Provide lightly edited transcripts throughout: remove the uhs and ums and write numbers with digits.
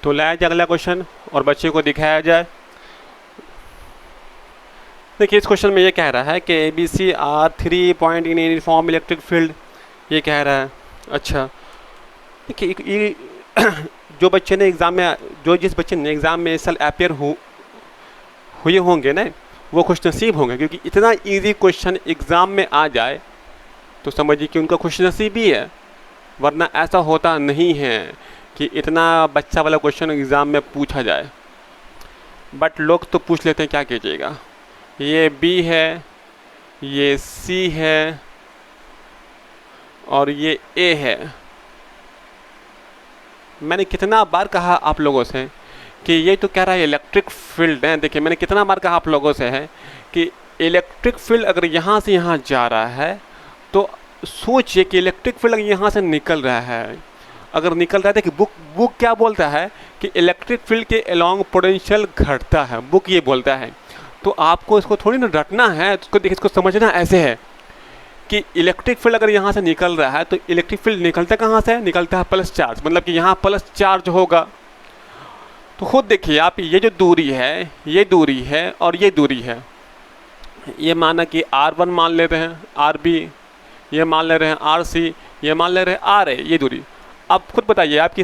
तो लाया जाए अगला क्वेश्चन और बच्चे को दिखाया जाए। देखिए इस क्वेश्चन में ये कह रहा है कि A B C are 3 point in uniform electric field, ये कह रहा है। अच्छा देखिए ये जो बच्चे ने एग्ज़ाम में, जिस बच्चे ने एग्ज़ाम में इस साल अपेयर हुए होंगे ना, वो खुशनसीब होंगे, क्योंकि इतना इजी क्वेश्चन एग्ज़ाम में आ जाए तो समझिए कि उनका खुशनसीबी है, वरना ऐसा होता नहीं है कि इतना बच्चा वाला क्वेश्चन एग्ज़ाम में पूछा जाए। बट लोग तो पूछ लेते हैं, क्या कीजिएगा। ये बी है, ये सी है और ये ए है। मैंने कितना बार कहा आप लोगों से कि ये तो कह रहा है इलेक्ट्रिक फील्ड है। देखिए मैंने कितना बार कहा आप लोगों से है कि इलेक्ट्रिक फील्ड अगर यहाँ से यहाँ जा रहा है तो सोचिए कि इलेक्ट्रिक फील्ड अगर यहाँ से निकल रहा है, अगर निकल रहा है, देखिए बुक क्या बोलता है कि इलेक्ट्रिक फील्ड के अलोंग पोटेंशियल घटता है, बुक ये बोलता है। तो आपको इसको थोड़ी ना रटना है, इसको देखिए, इसको समझना ऐसे है कि इलेक्ट्रिक फील्ड अगर यहाँ से निकल रहा है तो इलेक्ट्रिक फील्ड निकलता कहाँ से, निकलता है प्लस चार्ज, मतलब कि यहाँ प्लस चार्ज होगा। तो खुद देखिए आप, ये जो दूरी है, ये दूरी है और ये दूरी है, ये माना कि R1 मान ले रहे हैं, RB ये मान ले रहे हैं, RC ये मान ले रहे हैं, RA ये दूरी। अब खुद बताइए आपकी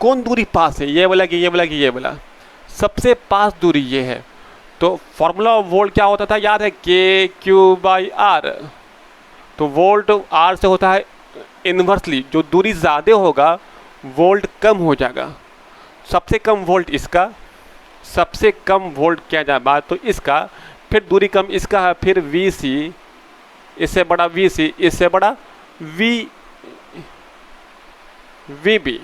कौन दूरी पास है, ये वाला कि ये वाला कि ये वाला। सबसे पास दूरी ये है। तो फॉर्मूला ऑफ वोल्ट क्या होता था, याद है, KQ/R। तो वोल्ट R से होता है इन्वर्सली, जो दूरी ज़्यादा होगा वोल्ट कम हो जाएगा। सबसे कम वोल्ट इसका, सबसे कम वोल्ट किया जाए बात तो इसका, फिर दूरी कम इसका है, फिर VC, इससे बड़ा VC, इससे बड़ा VB।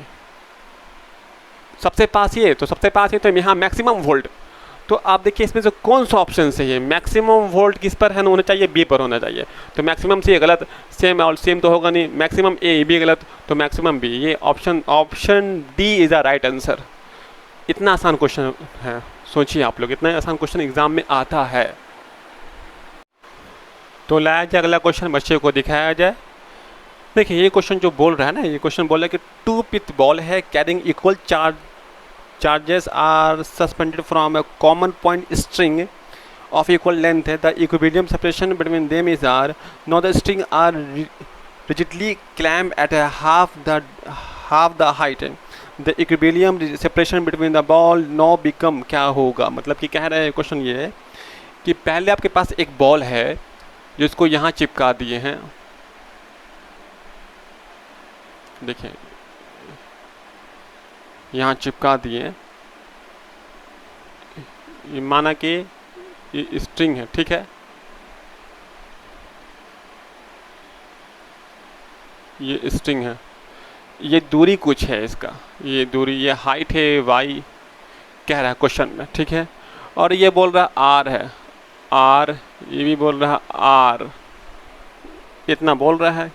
सबसे पास ये, तो सबसे पास ये, तो यहाँ मैक्सिमम वोल्ट। तो आप देखिए इसमें से कौन सा ऑप्शन सही है, मैक्सिमम वोल्ट किस पर है होना चाहिए, बी पर होना चाहिए। तो मैक्सिमम सी गलत, सेम और सेम तो होगा नहीं, मैक्सिमम ए भी गलत, तो मैक्सिमम बी, ये option D is a right answer. इतना आसान क्वेश्चन है, सोचिए आप लोग, इतना आसान क्वेश्चन एग्जाम में आता है। तो लाया जाए अगला क्वेश्चन, बच्चे को दिखाया जाए। देखिए ये क्वेश्चन जो बोल रहा है ना, ये क्वेश्चन बोल रहा है कि 2 पिथ बॉल है carrying equal charges are suspended from a common point string of equal length. The equilibrium separation between them is R. Now the string are rigidly clamped at a half the height. The equilibrium separation between the ball now become, क्या होगा, मतलब कि कह रहे हैं question ये है कि पहले आपके पास एक बॉल है जिसको यहाँ चिपका दिए हैं। देखिए यहाँ चिपका दिए, ये माना कि ये स्ट्रिंग है, ठीक है। ये स्ट्रिंग है, ये दूरी कुछ है इसका, ये दूरी, ये हाइट है y कह रहा है क्वेश्चन में, ठीक है। और ये बोल रहा R है, R, ये भी बोल रहा R, इतना बोल रहा है।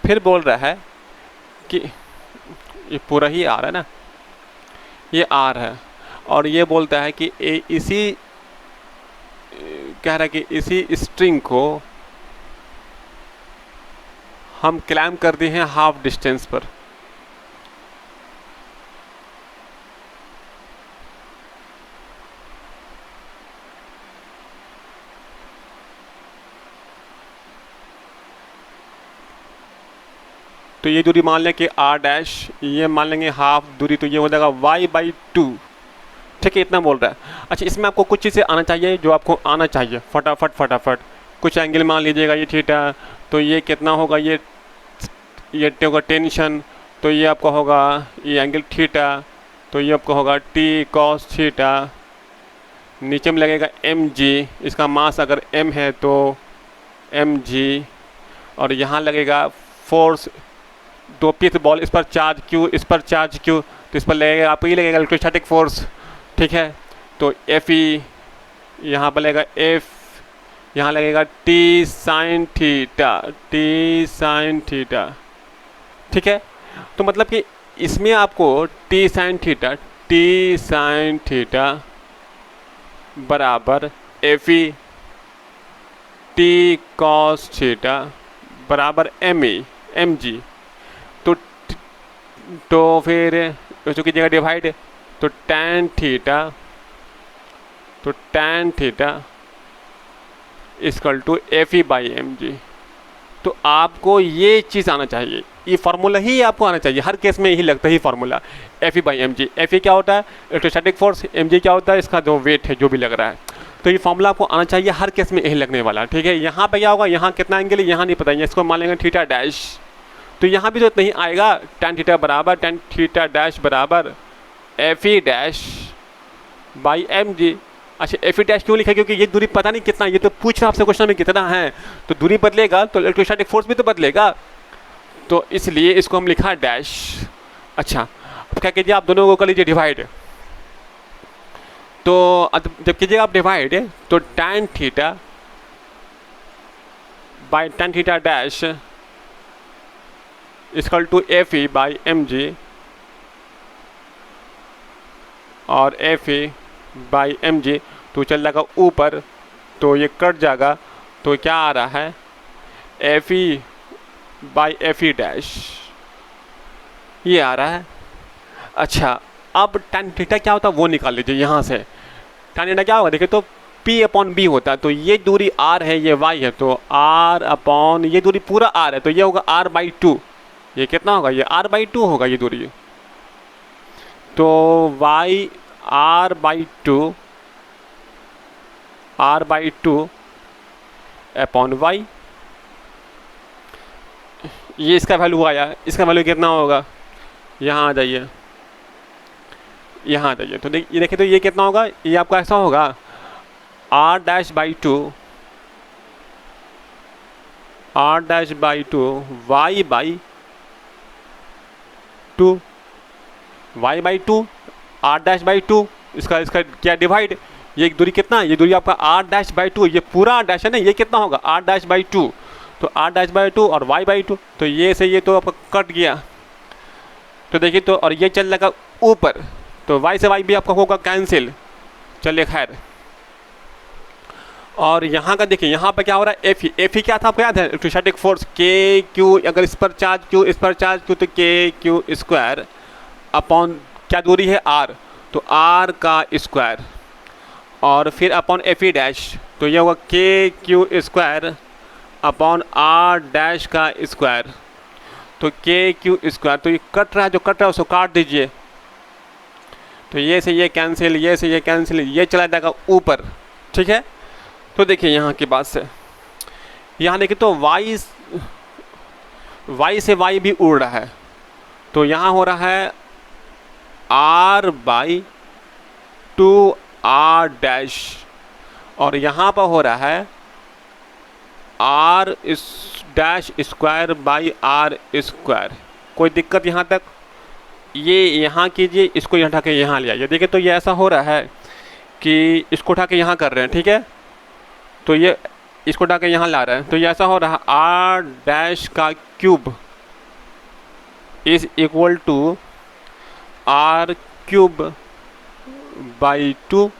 फिर बोल रहा है कि ये पूरा ही R है ना, ये R है। और ये बोलता है कि इसी, कह रहा है कि इसी स्ट्रिंग को हम क्लाइम कर दिए हैं हाफ डिस्टेंस पर। तो ये दूरी मान लें कि R', ये मान लेंगे हाफ दूरी, तो ये हो जाएगा y/2, ठीक है। इतना बोल रहा है। अच्छा इसमें आपको कुछ चीज़ें आना चाहिए, जो आपको आना चाहिए फटाफट। कुछ एंगल मान लीजिएगा, ये थीटा, तो ये कितना होगा, ये होगा टेंशन, तो ये आपका होगा ये एंगल थीटा, तो ये आपका होगा T cos थीटा। नीचे में लगेगा mg, इसका मास अगर m है तो mg, और यहाँ लगेगा फोर्स, 2 पिथ बॉल, इस पर चार्ज q, इस पर चार्ज q, तो इस पर लगेगा आपको ये लगेगा इलेक्ट्रोस्टैटिक फोर्स, ठीक है। तो Fe, यहाँ पर लगेगा F, यहाँ लगेगा T sin थीटा, ठीक है। तो मतलब कि इसमें आपको T sin थीटा बराबर Fe T cos थीटा बराबर mg। तो तो फिर इसको कीजिएगा डिवाइड, तो tan theta equal to F E by M G. तो आपको ये चीज़ आना चाहिए, ये फार्मूला ही आपको आना चाहिए, हर केस में यही लगता है formula, F E by M G. F E क्या होता है? इलेक्ट्रोस्टैटिक फोर्स, एम जी क्या होता है? इसका जो वेट है, जो भी लग रहा है। तो ये फार्मूला आपको आना चाहिए, हर केस में यही लगने वाला, ठीक है। यहाँ पे क्या होगा, यहाँ कितना एंगल है यहाँ नहीं पता है, इसको मान लेंगे थीटा डैश, तो यहाँ भी तो इतना ही आएगा, tan थीटा बराबर tan थीटा डैश बराबर F E dash by M G. अच्छा, एफ ई डैश क्यों लिखा? क्योंकि ये दूरी पता नहीं कितना, ये तो पूछ रहा आपसे क्वेश्चन में कितना है, तो दूरी बदलेगा तो इलेक्ट्रोस्टैटिक फोर्स भी तो बदलेगा, तो इसलिए इसको हम लिखा डैश। अच्छा, अब क्या कीजिए, आप दोनों को कर लीजिए डिवाइड, तो जब कीजिएगा आप डिवाइड तो tan theta by tan theta dash equal to F E by M G, और F E by M G तो चल जाएगा ऊपर, तो ये कट जाएगा, तो क्या आ रहा है, F E by F E dash, ये आ रहा है। अच्छा, अब tan थीटा क्या होता है वो निकाल लीजिए यहाँ से। tan थीटा क्या होगा, देखिए तो P अपॉन बी होता है, तो ये दूरी r है, ये y है, तो r अपॉन ये दूरी पूरा r है, तो ये होगा r बाई टू। ये कितना होगा, ये r बाई टू होगा ये दूरी, तो y r by two upon y, ये इसका वैल्यू आया। इसका वैल्यू कितना होगा, यहाँ आ जाइए, यहाँ आ जाइए, तो ये देखिए तो ये कितना होगा, ये आपका ऐसा होगा r dash by two y by two r dash by two, इसका क्या डिवाइड, ये दूरी कितना, ये दूरी आपका r डैश बाई टू, ये पूरा r डैश है ना, ये कितना होगा r डैश बाई टू, तो r डैश बाई टू और y बाई टू, तो ये से ये तो आपका कट गया, तो देखिए तो, और ये चल लगा ऊपर, तो y से y भी आपका होगा कैंसिल, चलिए खैर। और यहाँ का देखिए, यहाँ पे क्या हो रहा है, एफ ई क्या था आपको याद है, इलेक्ट्रोस्टैटिक फोर्स के क्यू, अगर इस पर चार्ज क्यू, इस पर चार्ज क्यू, तो के क्यू स्क्वायर अपॉन क्या दूरी है r, तो r का स्क्वायर, और फिर अपॉन एफ ई डैश, तो ये होगा K Q square upon r dash का स्क्वायर, तो के क्यू स्क्वायर, तो ये कट रहा है, जो कट रहा है उसको काट दीजिए, तो ये से ये कैंसिल, ये से ये कैंसिल, ये चला जाएगा ऊपर, ठीक है। तो देखिए यहाँ की बात से, यहाँ देखिए तो y से y भी उड़ रहा है, तो यहाँ हो रहा है r by two r dash, और यहाँ पर हो रहा है r dash square by r square. कोई दिक्कत यहाँ तक? ये यहाँ कीजिए, इसको यहाँ उठा के यहाँ ले आइए, देखिए तो ये ऐसा हो रहा है कि इसको उठा के यहाँ कर रहे हैं, ठीक है, तो ये इसको उठा के यहाँ ला रहे हैं, तो ये ऐसा हो रहा है r डैश का cube is equal to r cube by two,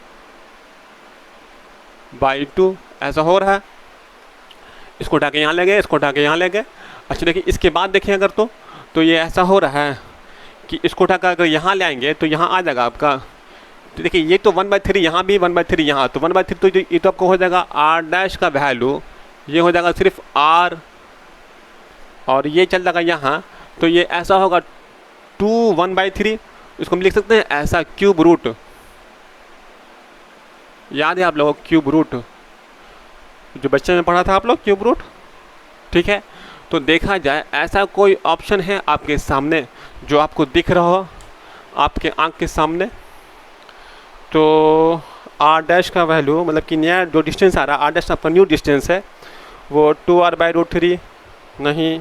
ऐसा हो रहा है। इसको उठा के यहाँ ले गए, इसको उठा के यहाँ ले गए। अच्छा देखिए, इसके बाद देखिए अगर तो ये ऐसा हो रहा है कि इसको उठा कर अगर यहाँ ले आएंगे तो यहाँ आ जाएगा आपका, तो देखिए ये तो 1/3 यहाँ भी 1/3 यहाँ, तो 1/3 तो ये तो आपको हो जाएगा r डैश का वैल्यू, ये हो जाएगा सिर्फ r, और ये चल जाएगा यहाँ, तो ये ऐसा होगा 1/3, इसको हम लिख सकते हैं ऐसा, क्यूब रूट, याद है आप लोगों को क्यूब रूट, जो बच्चे में पढ़ा था आप लोग क्यूब रूट, ठीक है। तो देखा जाए ऐसा कोई ऑप्शन है आपके सामने जो आपको दिख रहा हो आपके आंख के सामने, तो r डैश का वैल्यू मतलब कि नया जो डिस्टेंस आ रहा है, r डैश आपका न्यू डिस्टेंस है, वो 2r/√3 नहीं,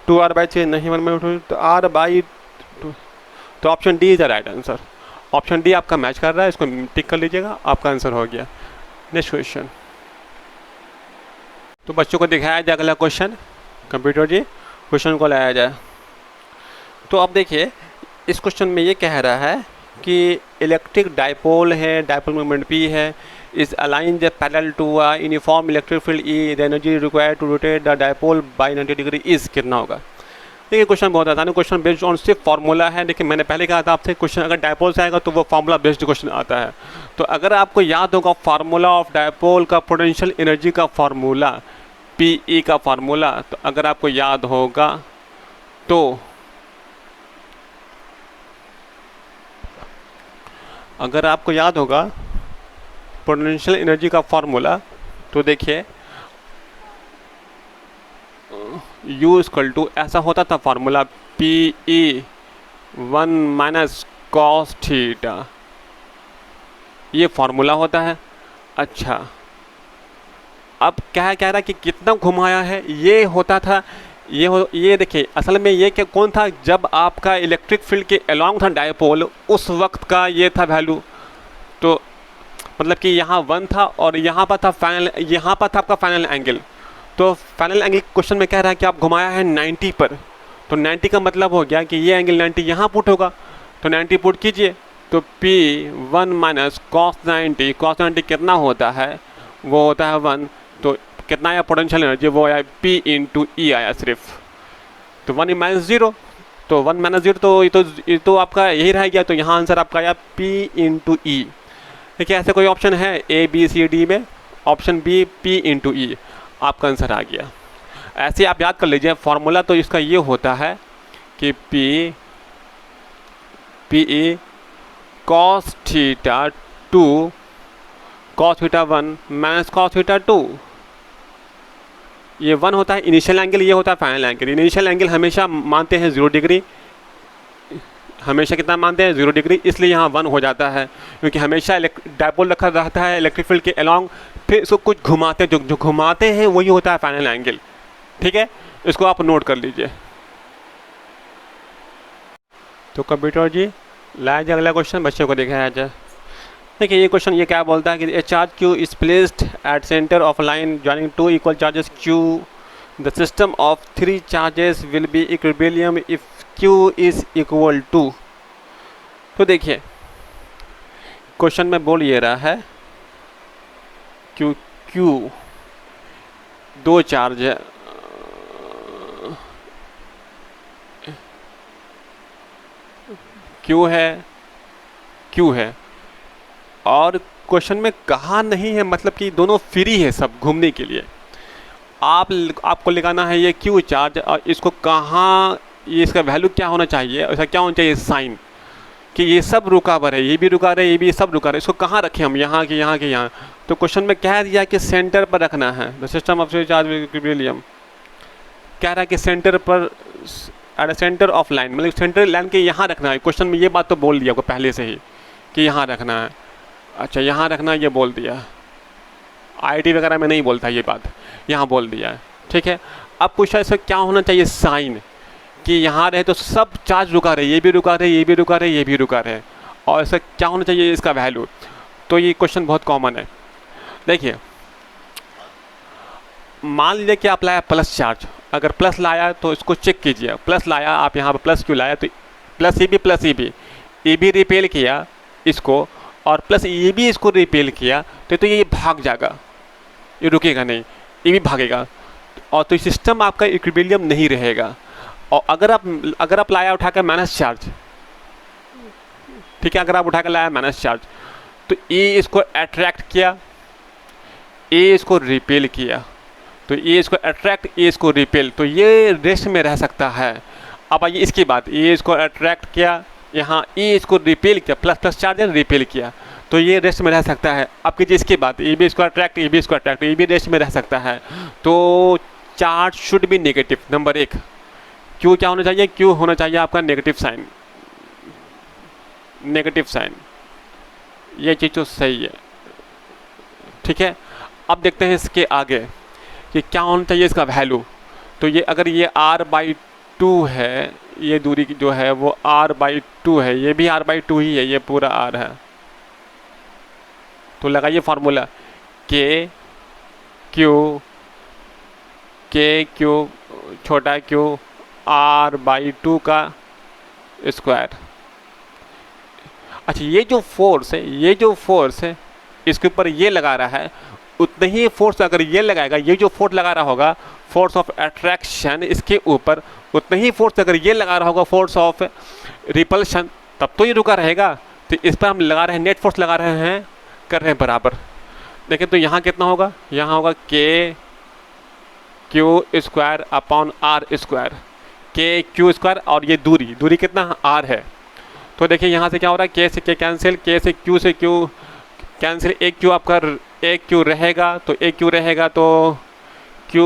2r/3 नहीं, 1/√3, तो r/2, तो option D is the right answer. Option D आपका मैच कर रहा है, इसको टिक कर लीजिएगा, आपका आंसर हो गया। नेक्स्ट क्वेश्चन, तो बच्चों को दिखाया जाए अगला क्वेश्चन, कंप्यूटर जी क्वेश्चन को लाया जाए। तो अब देखिए इस क्वेश्चन में ये कह रहा है कि इलेक्ट्रिक डाइपोल है, डाइपोल मोमेंट P है, is align the parallel to a uniform electric field E, the energy required to rotate the dipole by 90 degree is कितना होगा। देखिए क्वेश्चन बहुत आसान है, क्वेश्चन बेस्ड ऑन सिर्फ फार्मूला है। देखिए मैंने पहले कहा था आपसे, क्वेश्चन अगर डायपोल से आएगा तो वो फार्मूला बेस्ड क्वेश्चन आता है। तो अगर आपको याद होगा फार्मूला ऑफ डायपोल का, पोटेंशियल एनर्जी का फार्मूला, पी का फार्मूला, तो अगर आपको याद होगा तो पोटेंशियल एनर्जी का फार्मूला, तो देखिए U इक्वल टू ऐसा होता था formula, PE 1 minus cos theta, ये फार्मूला होता है। अच्छा अब क्या कह रहा है कि कितना घुमाया है, ये होता था, ये देखिए असल में ये क्या कौन था, जब आपका इलेक्ट्रिक फील्ड के अलॉन्ग था डायपोल, उस वक्त का ये था वैल्यू। तो मतलब कि यहाँ 1 था और यहाँ पर था फाइनल, यहाँ पर था आपका फाइनल एंगल। तो फाइनल एंगल क्वेश्चन में कह रहा है कि आप घुमाया है 90 पर, तो 90 का मतलब हो गया कि ये एंगल 90 यहाँ पुट होगा, तो 90 पुट कीजिए, तो P1 माइनस कॉस 90 कितना होता है, वो होता है 1। तो कितना आया पोटेंशियल एनर्जी, वो आया P इंटू ई आया सिर्फ, तो 1 माइनस 0, तो 1 माइनस 0 तो ये तो आपका यही रह गया। तो यहाँ आंसर आपका आया P इंटू ई। देखिए ऐसे कोई ऑप्शन है ABCD में, ऑप्शन बी P इंटू ई आपका आंसर आ गया। ऐसे आप याद कर लीजिए फॉर्मूला, तो इसका ये होता है कि PE cos theta 2 cos theta 1 minus cos theta 2, ये 1 होता है इनिशियल एंगल, ये होता है फाइनल एंगल। इनिशियल एंगल हमेशा मानते हैं 0 डिग्री, हमेशा कितना मानते हैं 0 डिग्री, इसलिए यहाँ 1 हो जाता है, क्योंकि हमेशा डायपोल रखा रहता है इलेक्ट्रिक फील्ड के अलॉन्ग, फिर इसको कुछ घुमाते हैं, जो घुमाते हैं वही होता है फाइनल एंगल। ठीक है, इसको आप नोट कर लीजिए। तो कंप्यूटर जी लाइए अगला क्वेश्चन, बच्चों को दिखाया जाए। देखिए ये क्वेश्चन ये क्या बोलता है कि a charge Q is placed at centre of line joining 2 equal charges Q, the system of 3 charges will be equilibrium if Q is equal to. तो देखिए क्वेश्चन में बोल ये रहा है Q 2 चार्ज है, Q है और क्वेश्चन में कहा नहीं है, मतलब कि दोनों फ्री है सब घूमने के लिए। आपको लगाना है ये Q चार्ज, और इसको कहाँ, ये इसका वैल्यू क्या होना चाहिए, ऐसा क्या होना चाहिए साइन, कि ये सब रुकावट है, ये भी रुका रहे, ये भी सब रुका रहे, इसको कहाँ रखें हम, यहाँ के यहाँ के यहाँ। तो क्वेश्चन में कह दिया कि सेंटर पर रखना है, the system of charge equilibrium, कह रहा है कि सेंटर पर, at the centre of line, मतलब सेंटर लाइन के यहाँ रखना है। क्वेश्चन में ये बात तो बोल दिया आपको पहले से ही कि यहाँ रखना है। अच्छा यहाँ रखना, ये बोल दिया, IIT वगैरह में नहीं बोलता ये बात, यहाँ बोल दिया है। ठीक है, अब पूछा इसका क्या होना चाहिए साइन, कि यहाँ रहे तो सब चार्ज रुका रहे, ये भी रुका रहे, ये भी रुका रहे, ये भी रुका रहे, और इसका क्या होना चाहिए इसका वैल्यू। तो ये क्वेश्चन बहुत कॉमन है। देखिए मान लीजिए कि आप लाया प्लस चार्ज, अगर प्लस लाया तो इसको चेक कीजिए, प्लस लाया आप यहाँ पर प्लस क्यों लाया, तो प्लस ई बी रिपेल किया इसको, और प्लस ये भी इसको रिपेल किया, तो ये भाग जाएगा, ये रुकेगा नहीं, ये भी भागेगा, और तो सिस्टम आपका इक्विलिब्रियम नहीं रहेगा। और अगर आप लाया उठाकर माइनस चार्ज, ठीक है, अगर आप उठाकर लाया माइनस चार्ज, तो ए इसको अट्रैक्ट किया, ए इसको रिपेल किया, तो ए इसको अट्रैक्ट, ए इसको रिपेल, तो ये रेस्ट में रह सकता है। अब आइए इसकी बात, ए इसको अट्रैक्ट किया, यहाँ ए इसको रिपेल किया, प्लस प्लस चार्ज है रिपेल किया, तो ये रेस्ट में रह सकता है। अब कीजिए इसकी बात, ए बी इसको अट्रैक्ट, ए बी इसको अट्रैक्ट, ए बी रेस्ट में रह सकता है, तो charge should be negative. Number 1, Q क्या होना चाहिए, क्यू होना चाहिए आपका नेगेटिव साइन, नेगेटिव साइन, ये चीज़ तो सही है। ठीक है, अब देखते हैं इसके आगे कि क्या होना चाहिए इसका वैल्यू। तो ये अगर ये r/2 है, ये दूरी जो है वो r/2 है, ये भी r/2 ही है, ये पूरा r है, तो लगाइए फार्मूला k q छोटा q r/2 का स्क्वायर। अच्छा ये जो फोर्स है इसके ऊपर ये लगा रहा है, उतने ही फोर्स अगर ये लगाएगा, ये जो फोर्स लगा रहा होगा, फोर्स ऑफ अट्रैक्शन इसके ऊपर, उतना ही फोर्स अगर ये लगा रहा होगा फोर्स ऑफ रिपल्शन, तब तो ये रुका रहेगा। तो इस पर हम लगा रहे हैं, नेट फोर्स लगा रहे हैं, कर रहे हैं बराबर। देखिए तो यहाँ कितना होगा, यहाँ होगा K Q square upon R square, K Q square, और ये दूरी कितना आर है। तो देखिए यहाँ से क्या हो रहा है, के से के कैंसिल, के से क्यू कैंसिल, एक क्यू आपका एक क्यू रहेगा, तो एक क्यू रहेगा तो क्यू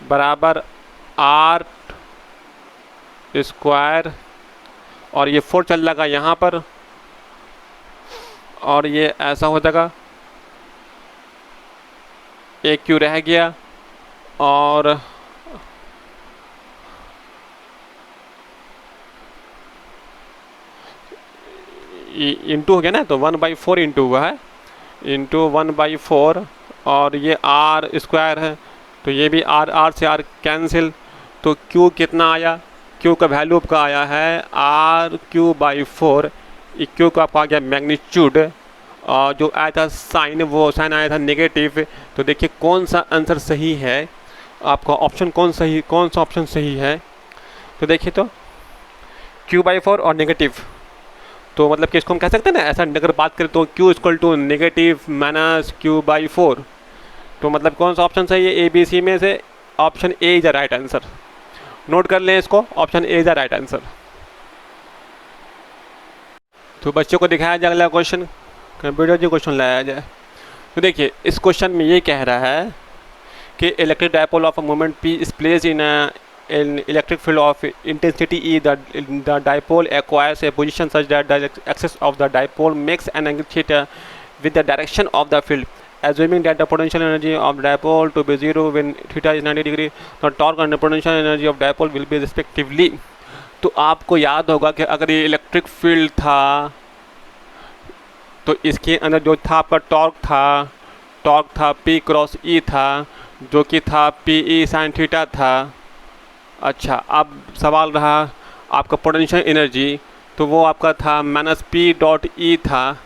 बराबर आर स्क्वायर, और ये 4 चल जाएगा यहाँ पर, और ये ऐसा हो जाएगा, एक क्यू रह गया, और इंटू हो गया ना, तो 1/4 इंटू हुआ है, इंटू 1/4, और ये आर स्क्वायर है, तो ये भी आर से आर कैंसिल, तो क्यू कितना आया, क्यू का वैल्यू आपका आया है r³/4, क्यू का आपका आ गया मैग्नीट्यूड, और जो आया था साइन, वो साइन आया था नेगेटिव। तो देखिए कौन सा आंसर सही है, आपका ऑप्शन कौन सा ऑप्शन सही है। तो देखिए तो q/4 और नेगेटिव, तो मतलब कि इसको हम कह सकते हैं ना, ऐसा अगर बात करें तो q = नेगेटिव माइनस q/4, तो मतलब कौन सा ऑप्शन सही है, ए बी सी में से option A is the right answer. Note कर लें इसको, option A is the right answer. तो बच्चों को दिखाया जाए अगला क्वेश्चन, कंप्यूटर जो क्वेश्चन लाया जाए। तो देखिए इस क्वेश्चन में ये कह रहा है कि electric dipole of a moment P is placed in an electric field of intensity E. The dipole acquires a position such that the axis of the dipole makes an angle theta with the direction of the field. Assuming that the potential energy of dipole to be 0 when theta is 90 degree, the torque and the potential energy of dipole will be respectively. तो आपको याद होगा कि अगर ये electric field था तो इसके अंदर जो था आपका टॉर्क था P×E था, जो कि था PE sin थीटा था। अच्छा, अब सवाल रहा आपका पोटेंशियल एनर्जी, तो वो आपका था -P.E था,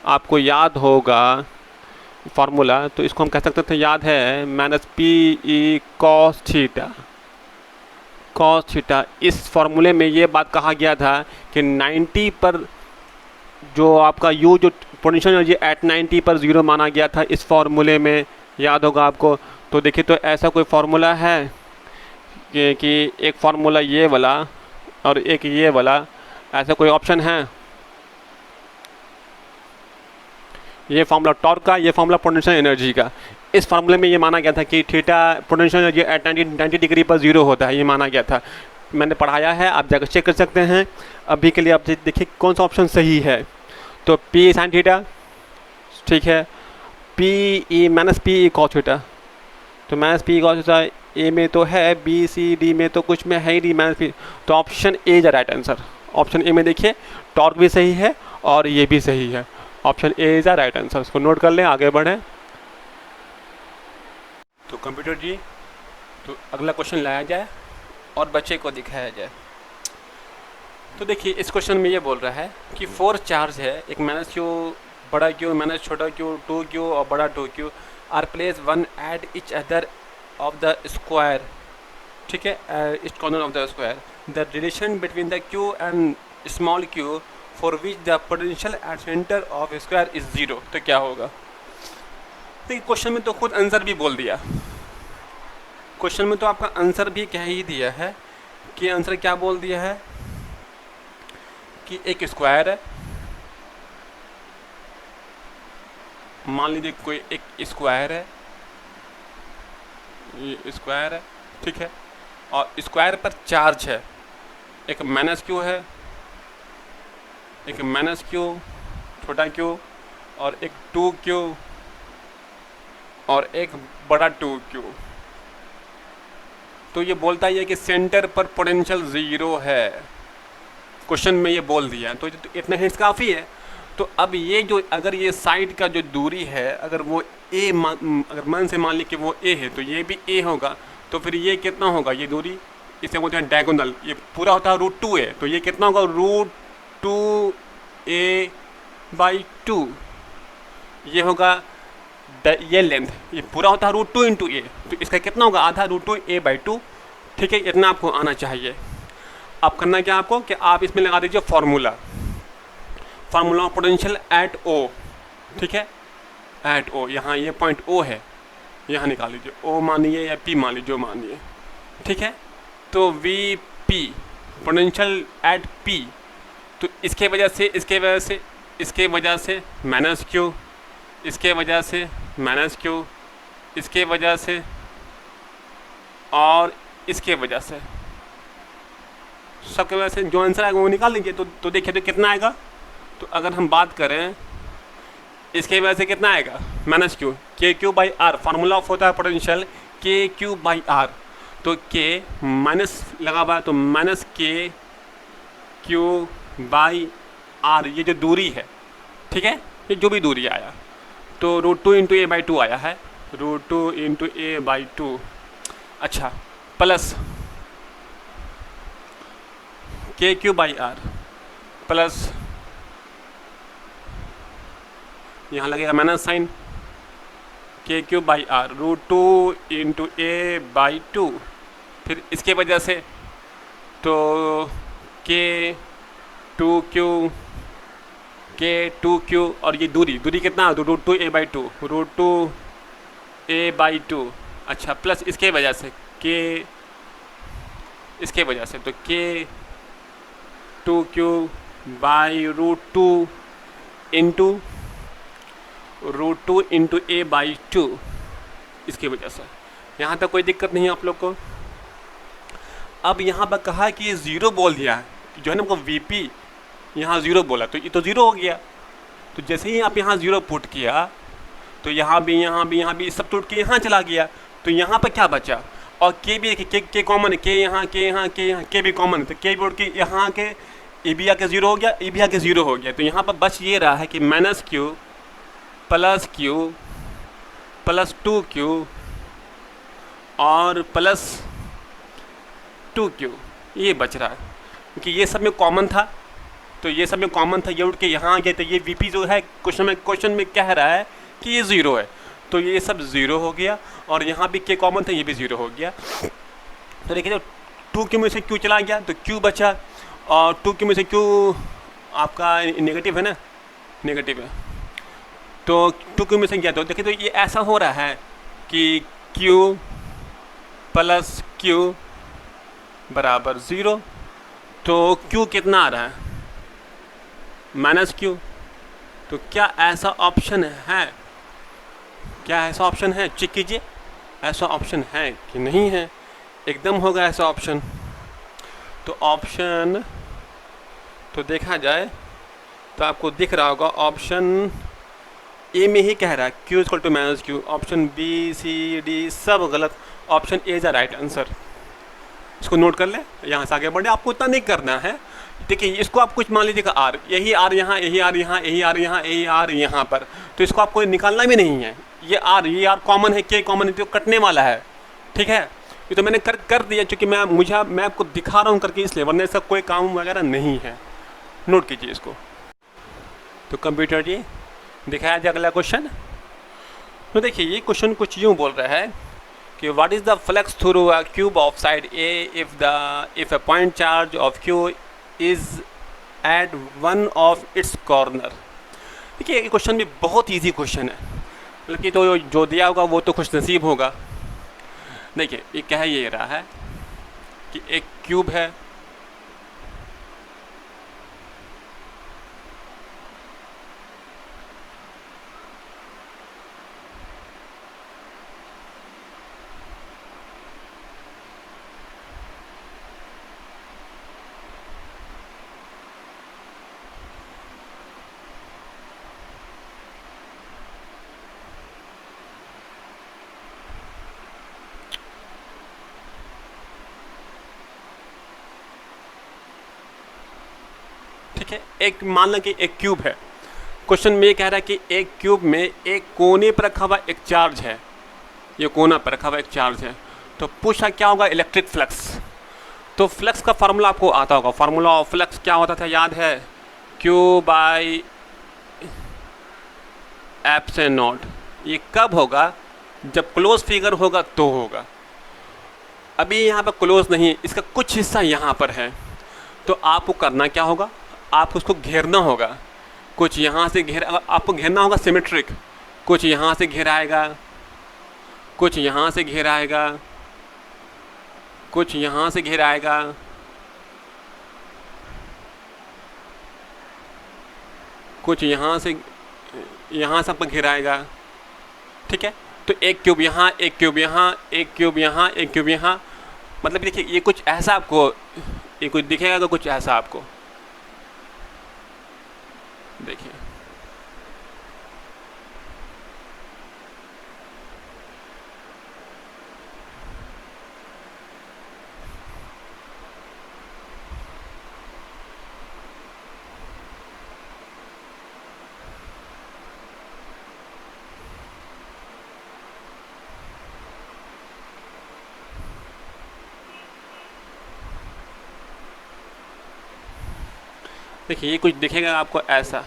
आपको याद होगा फार्मूला, तो इसको हम कह सकते थे, याद है, -PE cos थीटा। इस फार्मूले में ये बात कहा गया था कि 90 पर जो आपका U जो पोटेंशियल एनर्जी एट 90 पर 0 माना गया था इस फार्मूले में, याद होगा आपको। तो देखिए तो ऐसा कोई फार्मूला है कि एक फार्मूला ये वाला और एक ये वाला, ऐसा कोई ऑप्शन है? ये फार्मूला टॉर्क का, ये फार्मूला पोटेंशियल एनर्जी का। इस फार्मूले में ये माना गया था कि theta potential energy at 90 degree पर 0 होता है, ये माना गया था। मैंने पढ़ाया है, आप जाकर चेक कर सकते हैं। अभी के लिए आप देखिए कौन सा ऑप्शन सही है। तो P sin थीटा, ठीक है, PE -PE cos थीटा, तो -PE cos थीटा ए में तो है, बी सी डी में तो कुछ में है ही नहीं -P, तो option A is the right answer. Option A में देखिए टॉर्क भी सही है और ये भी सही है, option A is the right answer. इसको नोट कर लें, आगे बढ़ें। तो कंप्यूटर जी, तो अगला क्वेश्चन लाया जाए और बच्चे को दिखाया जाए। तो देखिए इस क्वेश्चन में ये बोल रहा है कि 4 चार्ज है, एक -Q, बड़ा Q, माइनस छोटा Q, 2Q और बड़ा 2Q are place one at each other of the square, ठीक है, east corner of the square. The relation between the Q and small q for which the potential at centre of square is 0, तो क्या होगा? तो question में तो खुद answer भी बोल दिया, क्वेश्चन में तो आपका आंसर भी कह ही दिया है कि आंसर क्या बोल दिया है कि एक स्क्वायर है, मान लीजिए कोई एक स्क्वायर है, ये स्क्वायर है, ठीक है, और स्क्वायर पर चार्ज है, एक -Q है, एक -Q छोटा Q, और एक 2Q और एक बड़ा 2Q। तो ये बोलता है कि सेंटर पर पोटेंशियल 0 है, क्वेश्चन में ये बोल दिया, तो इतना हिंट्स काफ़ी है। तो अब ये जो अगर ये साइड का जो दूरी है, अगर वो ए अगर मन से मान ली कि वो ए है, तो ये भी ए होगा, तो फिर ये कितना होगा, ये दूरी, इसे बोलते हैं डायगोनल, ये पूरा होता है √2a, तो ये कितना होगा, √2a/2, ये होगा ये लेंथ, ये पूरा होता है √2 इंटू ए, तो इसका कितना होगा, आधा √2a/2। ठीक है, इतना आपको आना चाहिए। अब करना क्या आपको कि आप इसमें लगा दीजिए फार्मूला ऑफ पोटेंशियल एट ओ। ठीक है, एट ओ, यहाँ ये पॉइंट ओ है, यहाँ निकाल लीजिए, ओ मानिए या पी मान लीजिए, जो मानिए। ठीक है, तो V P potential at P, तो इसके वजह से माइनस क्यू, इसके वजह से माइनस क्यू, इसके वजह से और इसके वजह से, सबके वजह से जो आंसर आएगा वो निकाल लीजिए। तो देखिए तो कितना आएगा, तो अगर हम बात करें इसके वजह से कितना आएगा, minus Q, K Q by R, formula of होता है पोटेंशियल के क्यू बाई आर, तो के माइनस लगा हुआ है, तो माइनस के क्यू बाई आर, ये जो दूरी है, ठीक है, ये जो भी दूरी आया, तो √2 इंटू a/2 आया है, √2 इंटू a/2। अच्छा, प्लस के क्यू बाई आर, प्लस यहाँ लगेगा minus sign, K Q by R, √2 into a/2, फिर इसके वजह से तो के 2q और ये दूरी कितना है, तो √2 a/2, अच्छा, प्लस इसके वजह से के, इसके वजह से तो के 2q बाई √2 इंटू a/2, इसकी वजह से। यहाँ तक कोई दिक्कत नहीं है आप लोग को। अब यहाँ पर कहा कि ये ज़ीरो बोल दिया है, जो है ना, हमको वीपी यहाँ ज़ीरो बोला, तो ये तो ज़ीरो हो गया। तो जैसे ही आप यहाँ ज़ीरो पुट किया, तो यहाँ भी सब टूट के यहाँ चला गया, तो यहाँ पर क्या बचा, और के भी के कॉमन है, के भी कॉमन है, तो के बोर्ड के यहाँ के ए भी आके ज़ीरो हो गया, ए भी आके ज़ीरो हो गया, तो यहाँ पर बच ये रहा है कि माइनस क्यू प्लस 2q और प्लस 2q, ये बच रहा है, क्योंकि ये सब में कॉमन था, तो ये सब में कॉमन था, ये उठ के यहाँ आ गया, तो ये वीपी जो है क्वेश्चन में कह रहा है कि ये ज़ीरो है, तो ये सब ज़ीरो हो गया, और यहाँ भी के कॉमन था, ये भी ज़ीरो हो गया। तो देखिए, तो 2q में से q चला गया, तो q बचा, और 2q में से q आपका नेगेटिव है ना, नेगेटिव है, तो 2q में से गया, तो देखिए तो ये ऐसा हो रहा है कि q प्लस q बराबर 0, तो q कितना आ रहा है, माइनस q। तो क्या ऐसा ऑप्शन है, चेक कीजिए, ऐसा ऑप्शन है कि नहीं है, एकदम होगा ऐसा ऑप्शन। तो ऑप्शन तो देखा जाए तो आपको दिख रहा होगा, ऑप्शन ए में ही कह रहा है q equal to minus Q, option B C D सब गलत, option A is the right answer. इसको नोट कर ले, यहाँ से आगे बढ़े, आपको इतना नहीं करना है। देखिए, इसको आप कुछ मान लीजिएगा आर, यही आर यहाँ, यही आर यहाँ, यही आर यहाँ, यही आर यहाँ पर, तो इसको आपको निकालना भी नहीं है, ये आर कॉमन है, के कॉमन है, तो कटने वाला है। ठीक है, ये तो मैंने कर दिया, क्योंकि मैं आपको दिखा रहा हूँ करके, इसलिए, वरना इसका कोई काम वगैरह नहीं है। नोट कीजिए इसको। तो कंप्यूटर जी दिखाया जाए अगला क्वेश्चन। तो देखिए, ये क्वेश्चन कुछ यूँ बोल रहा है कि what is the flux through a cube of side A if a point charge of Q is at one of its corner. देखिए, ये क्वेश्चन भी बहुत ईजी क्वेश्चन है, मतलब कि तो जो दिया होगा वो तो खुश नसीब होगा। देखिए, ये कह ये रहा है कि एक क्यूब है, ठीक है, एक मान लो कि एक क्यूब है। क्वेश्चन में ये कह रहा है कि एक क्यूब में एक कोने पर रखा हुआ एक चार्ज है, ये कोना पर रखा हुआ एक चार्ज है, तो पूछा क्या होगा, इलेक्ट्रिक फ्लक्स। तो फ्लक्स का फार्मूला आपको आता होगा, फार्मूला ऑफ फ्लक्स क्या होता था, याद है, Q बाई एप्सिलॉन नॉट, ये कब होगा? जब क्लोज फिगर होगा तो होगा। अभी यहाँ पर क्लोज नहीं, इसका कुछ हिस्सा यहाँ पर है, तो आपको करना क्या होगा? आपको उसको घेरना होगा। कुछ यहाँ से आपको घेरना होगा सिमेट्रिक। कुछ यहाँ से घेराएगा, कुछ यहाँ से घेराएगा, कुछ यहाँ से घेराएगा, कुछ यहाँ से आपको घेराएगा। ठीक है, तो एक क्यूब यहाँ, एक क्यूब यहाँ, एक क्यूब यहाँ, एक क्यूब यहाँ। मतलब देखिए ये कुछ ऐसा आपको, ये कुछ दिखेगा तो कुछ ऐसा आपको देखिए। देखिए ये कुछ दिखेगा आपको ऐसा।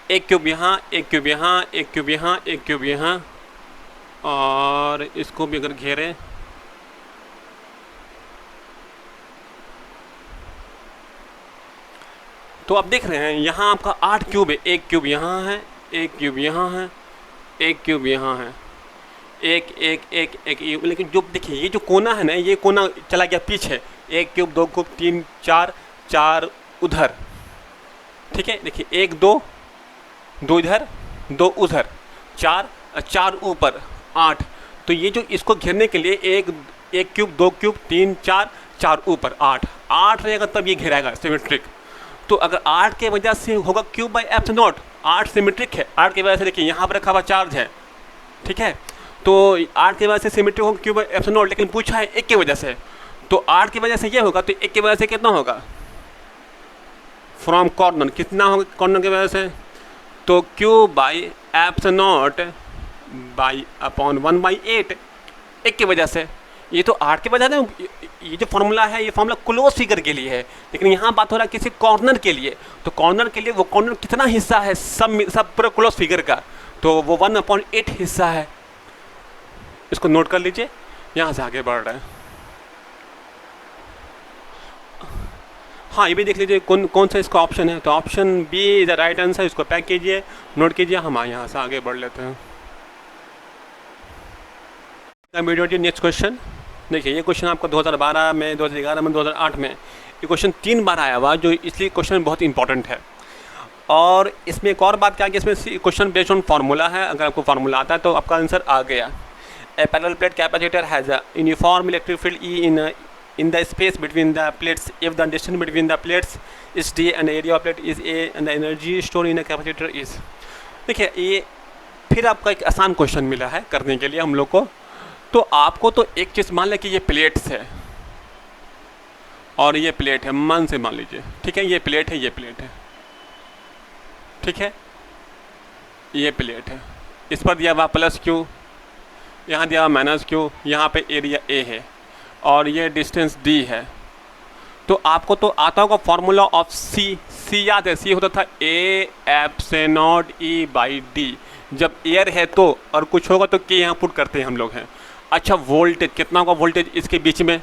एक क्यूब यहाँ, एक क्यूब यहाँ, एक क्यूब यहाँ, एक क्यूब यहाँ, और इसको भी अगर घेरें तो आप देख रहे हैं यहाँ आपका 8 क्यूब है। एक क्यूब यहाँ है, एक क्यूब यहाँ है, एक क्यूब यहाँ है, एक एक एक एक ये, लेकिन जो देखिए ये जो कोना है ना, ये कोना चला गया पीछे। एक क्यूब, दो क्यूब, तीन, चार, चार उधर। ठीक है, देखिए एक, दो, दो इधर, दो उधर, चार, चार ऊपर, 8। तो ये जो इसको घेरने के लिए एक क्यूब, दो क्यूब, तीन, चार, चार ऊपर, 8 रहेगा, तब ये घेराएगा सिमेट्रिक। तो अगर 8 के वजह से होगा क्यूब बाई एप्सिलॉन, 8 सिमेट्रिक है। 8 की वजह से देखिए यहाँ पर रखा हुआ चार्ज है। ठीक है, तो 8 की वजह से सिमेट्रिक होगा क्यूब बाई एप्सिलॉन, लेकिन पूछा है 1 की वजह से, तो 8 की वजह से ये होगा, तो 1 की वजह से कितना होगा? फ्रॉम कॉर्नर कितना होगा कॉर्नर की वजह से? तो cube by epsilon by upon 1/8, 1 की वजह से। ये तो 8 की वजह है। ये जो फॉर्मूला है, ये फॉर्मूला क्लोज फिगर के लिए है, लेकिन यहाँ बात हो रहा है किसी कॉर्नर के लिए। तो कॉर्नर के लिए वो कॉर्नर कितना हिस्सा है सब पूरा क्लोज फिगर का? तो वो 1/8 हिस्सा है। इसको नोट कर लीजिए, यहाँ से आगे बढ़ रहा है। हाँ, ये भी देख लीजिए कौन सा इसका ऑप्शन है। तो option B is the right answer. इसको पैक कीजिए, नोट कीजिए। हम यहाँ से आगे बढ़ लेते हैं। नेक्स्ट क्वेश्चन देखिए, ये क्वेश्चन आपको 2012 में, 2011 में, 2008 में ये क्वेश्चन 3 बार आया हुआ, जो इसलिए क्वेश्चन बहुत इंपॉर्टेंट है। और इसमें एक और बात क्या है कि इसमें क्वेश्चन बेस्ड ऑन फार्मूला है। अगर आपको फार्मूला आता है तो आपका आंसर आ गया। A parallel plate capacitor has a uniform electric field E in the space between the plates if the distance between the plates is d and the area of plate is a and the energy stored in a capacitor is। देखिए ये फिर आपका एक आसान question मिला है करने के लिए हम लोग को। तो आपको तो एक चीज़ मान लें कि ये प्लेट्स है और ये प्लेट है, मन से मान लीजिए। ठीक है, ये प्लेट है, ये प्लेट है। ठीक है, ये प्लेट है, इस पर दिया हुआ प्लस क्यू, यहाँ दिया हुआ माइनस क्यू, यहाँ पे एरिया ए है और ये डिस्टेंस डी है। तो आपको तो आता होगा फॉर्मूला ऑफ सी याद है? सी होता था ए एप्सिलॉन ई बाई डी। जब एयर है तो, और कुछ होगा तो के यहाँ पुट करते हैं हम लोग हैं। अच्छा, वोल्टेज कितना होगा? वोल्टेज इसके बीच में,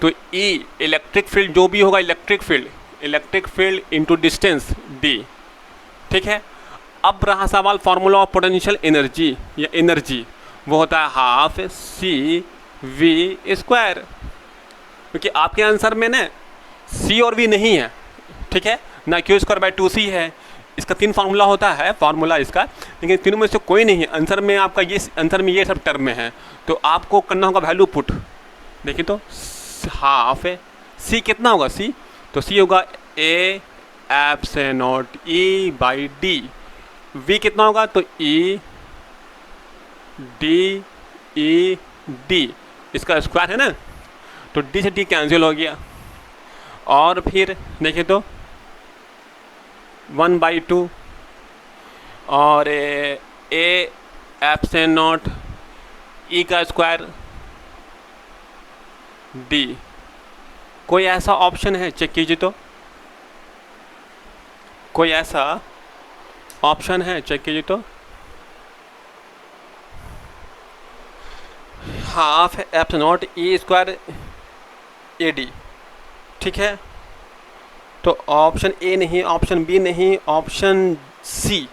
तो ई इलेक्ट्रिक फील्ड जो भी होगा, electric field into distance D. ठीक है, अब रहा सवाल फॉर्मूला ऑफ पोटेंशियल एनर्जी या एनर्जी, वो होता है हाफ सी वी स्क्वायर। क्योंकि आपके आंसर में ना सी और वी नहीं है। ठीक है ना, क्यू स्क्वायर बाई 2c है। इसका 3 फार्मूला होता है फार्मूला इसका, लेकिन तीनों में से कोई नहीं है आंसर में। आपका ये आंसर में ये सब टर्म में है, तो आपको करना होगा वैल्यू पुट। देखिए तो हाफ है, सी कितना होगा? सी तो सी होगा A epsilon E by D. V कितना होगा? तो ई डी इसका स्क्वायर है ना, तो डी से डी कैंसिल हो गया। और फिर देखिए तो 1/2 और ए एप्सिलॉन ई का स्क्वायर डी। कोई ऐसा ऑप्शन है, चेक कीजिए तो, कोई ऐसा ऑप्शन है, चेक कीजिए तो। Half eps naught E square A D, ठीक है। तो ऑप्शन ए नहीं, ऑप्शन बी नहीं, option C,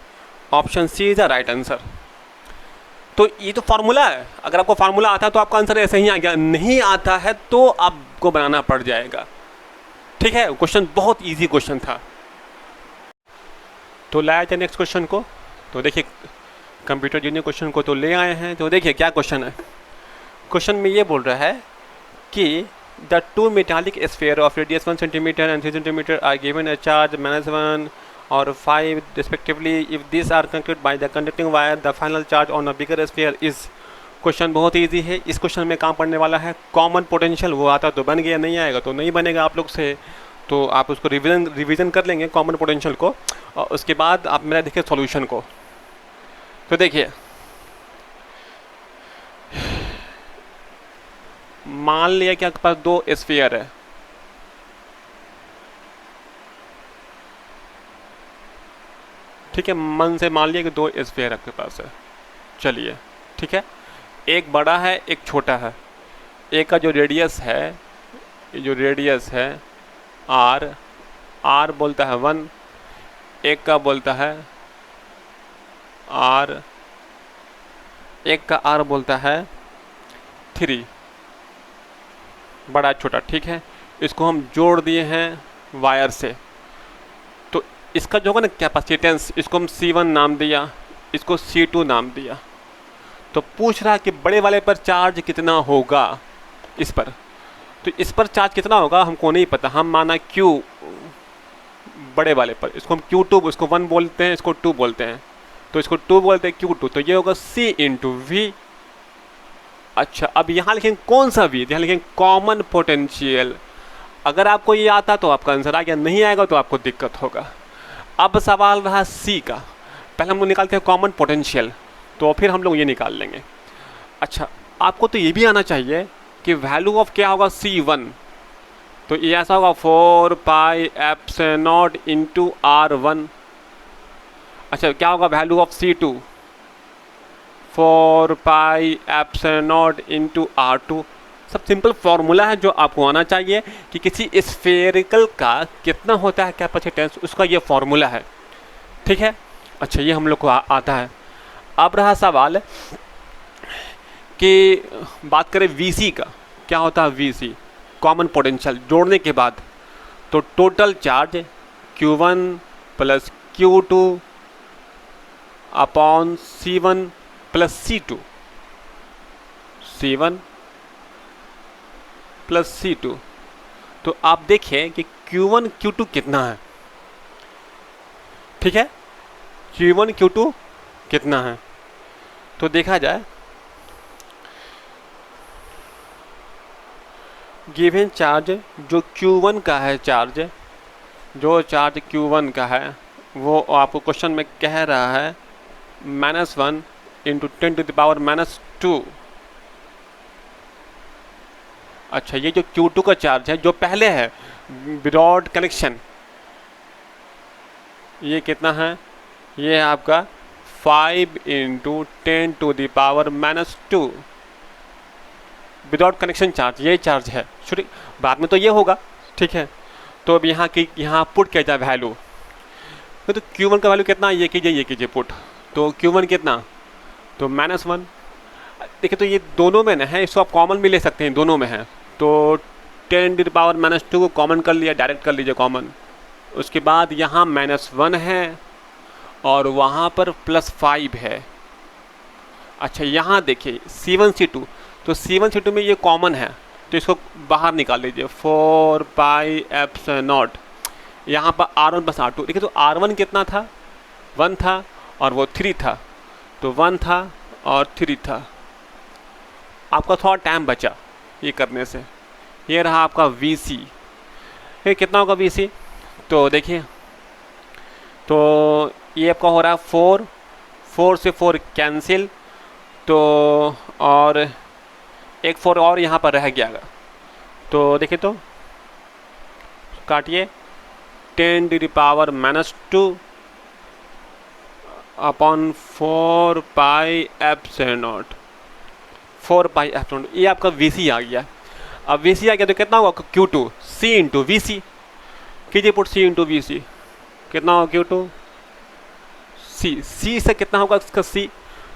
option C is the right answer. तो ये तो फार्मूला है, अगर आपको फार्मूला आता है तो आपका आंसर ऐसे ही आ गया, नहीं आता है तो आपको बनाना पड़ जाएगा, ठीक है। क्वेश्चन बहुत इजी क्वेश्चन था। तो लाया जाए नेक्स्ट क्वेश्चन को। तो देखिए कंप्यूटर जूनियर क्वेश्चन को तो ले आए हैं। तो देखिए क्या क्वेश्चन है। क्वेश्चन में ये बोल रहा है कि the two metallic sphere of radius 1 centimetre and 3 centimetre are given a charge -1 और 5 respectively. If these are connected by the conducting wire, the final charge on a bigger sphere is. Question बहुत easy है। इस question में काम पड़ने वाला है common potential. वो आता तो बन गया, नहीं आएगा तो नहीं बनेगा आप लोग से। तो आप उसको रिवीजन कर लेंगे कॉमन पोटेंशियल को, और उसके बाद आप मेरा देखिए सॉल्यूशन को। तो देखिए मान लिया कि आपके पास दो स्फीयर है, ठीक है। मन से मान लिया कि दो स्फीयर आपके पास है, चलिए ठीक है। एक बड़ा है एक छोटा है। एक का जो रेडियस है, जो रेडियस है आर बोलता है 1, एक का बोलता है आर, एक का आर बोलता है 3, बड़ा छोटा, ठीक है। इसको हम जोड़ दिए हैं वायर से। तो इसका जो होगा ना कैपेसिटेंस, इसको हम C1 नाम दिया, इसको C2 नाम दिया। तो पूछ रहा है कि बड़े वाले पर चार्ज कितना होगा इस पर। तो इस पर चार्ज कितना होगा हमको नहीं पता, हम माना Q बड़े वाले पर, इसको हम Q2, इसको 1 बोलते हैं, इसको 2 बोलते हैं। तो इसको 2 बोलते हैं Q2, तो ये होगा C इंटू V। अच्छा अब यहाँ लिखेंगे कौन सा V, यहाँ लिखेंगे कॉमन पोटेंशियल। अगर आपको ये आता तो आपका आंसर आ गया, नहीं आएगा तो आपको दिक्कत होगा। अब सवाल रहा C का। पहले हम लोग निकालते हैं कॉमन पोटेंशियल, तो फिर हम लोग ये निकाल लेंगे। अच्छा आपको तो ये भी आना चाहिए कि वैल्यू ऑफ क्या होगा C1। तो ये ऐसा होगा 4 पाई एप्सिलॉन इंटू R1। अच्छा क्या होगा value of C2, 4 pi epsilon into R2। सब सिंपल फार्मूला है जो आपको आना चाहिए कि किसी स्फेरिकल का कितना होता है कैपेसिटेंस, उसका ये फार्मूला है, ठीक है। अच्छा ये हम लोग को आता है। अब रहा सवाल कि बात करें VC का, क्या होता है VC, कॉमन पोटेंशियल जोड़ने के बाद। तो total charge Q1 plus Q2 upon C1 plus C2, C1 plus C2। तो आप देखें कि Q1 Q2 कितना है, ठीक है। Q1 Q2 कितना है तो देखा जाए, गिवन चार्ज जो Q1 का है, चार्ज जो चार्ज Q1 का है वो आपको क्वेश्चन में कह रहा है -1 इंटू 10⁻²। अच्छा ये जो Q2 का चार्ज है जो पहले है विदाउट कनेक्शन, ये कितना है, ये है आपका 5 इंटू 10⁻²। विदाउट कनेक्शन चार्ज, ये चार्ज है। छोटी बाद में तो ये होगा, ठीक है। तो अब यहाँ पुट किया जाए वैल्यू। तो Q1 का वैल्यू कितना, ये कीजिए पुट। तो Q1 कितना, तो -1। देखिए तो ये दोनों में ना है, इसको आप कॉमन भी ले सकते हैं, दोनों में है। तो 10⁻² को कॉमन कर लिया, डायरेक्ट कर लीजिए कॉमन। उसके बाद यहाँ -1 है और वहाँ पर +5 है। अच्छा यहाँ देखिए C1 C2, तो C1 C2 में ये कॉमन है तो इसको बाहर निकाल लीजिए, 4 पाई एप्सिलॉन। यहाँ पर R1 प्लस R2, देखिए तो R1 कितना था, 1 था और वो 3 था, तो 1 था और 3 था। आपका थोड़ा टाइम बचा ये करने से। ये रहा आपका VC। ये कितना होगा VC, तो देखिए तो ये आपका हो रहा है 4 से 4 कैंसिल, तो और एक 4 और यहाँ पर रह गया, तो देखिए तो काटिए, 10⁻⁻² अपॉन 4πε0, 4πε0, ये आपका वीसी आ गया। अब वीसी आ गया तो कितना होगा Q2 C इंटू वी सी, कीजिए पुट C इंटू वी सी, कितना होगा Q2 C से कितना होगा इसका C,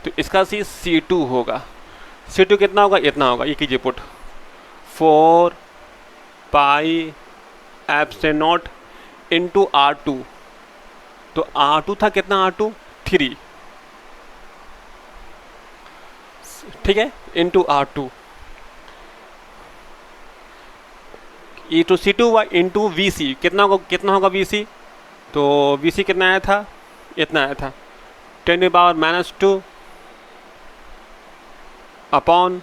तो इसका C C2 होगा। C2 कितना होगा, इतना होगा, ये कीजिए पुट 4πε0 इंटू R2, तो R2 था कितना, R2 3, ठीक है, into R2, E to C2 हुआ इंटू वी सी, कितना होगा वी सी, तो वी सी कितना आया था, इतना आया था, 10⁻² अपॉन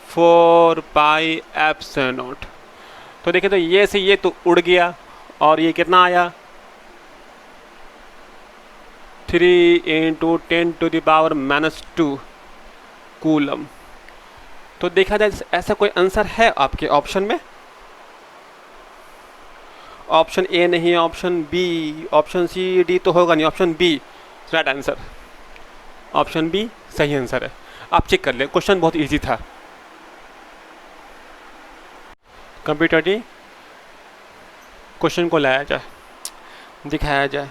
4πε0। तो देखिए तो ये से ये तो उड़ गया, और ये कितना आया 3 इंटू 10⁻² कूलम। तो देखा जाए ऐसा कोई आंसर है आपके ऑप्शन में, ऑप्शन ए नहीं, option B, option C, D तो होगा नहीं, option B right answer, option B सही आंसर है। आप चेक कर ले, क्वेश्चन बहुत इजी था। कंप्यूटर जी क्वेश्चन को लाया जाए, दिखाया जाए।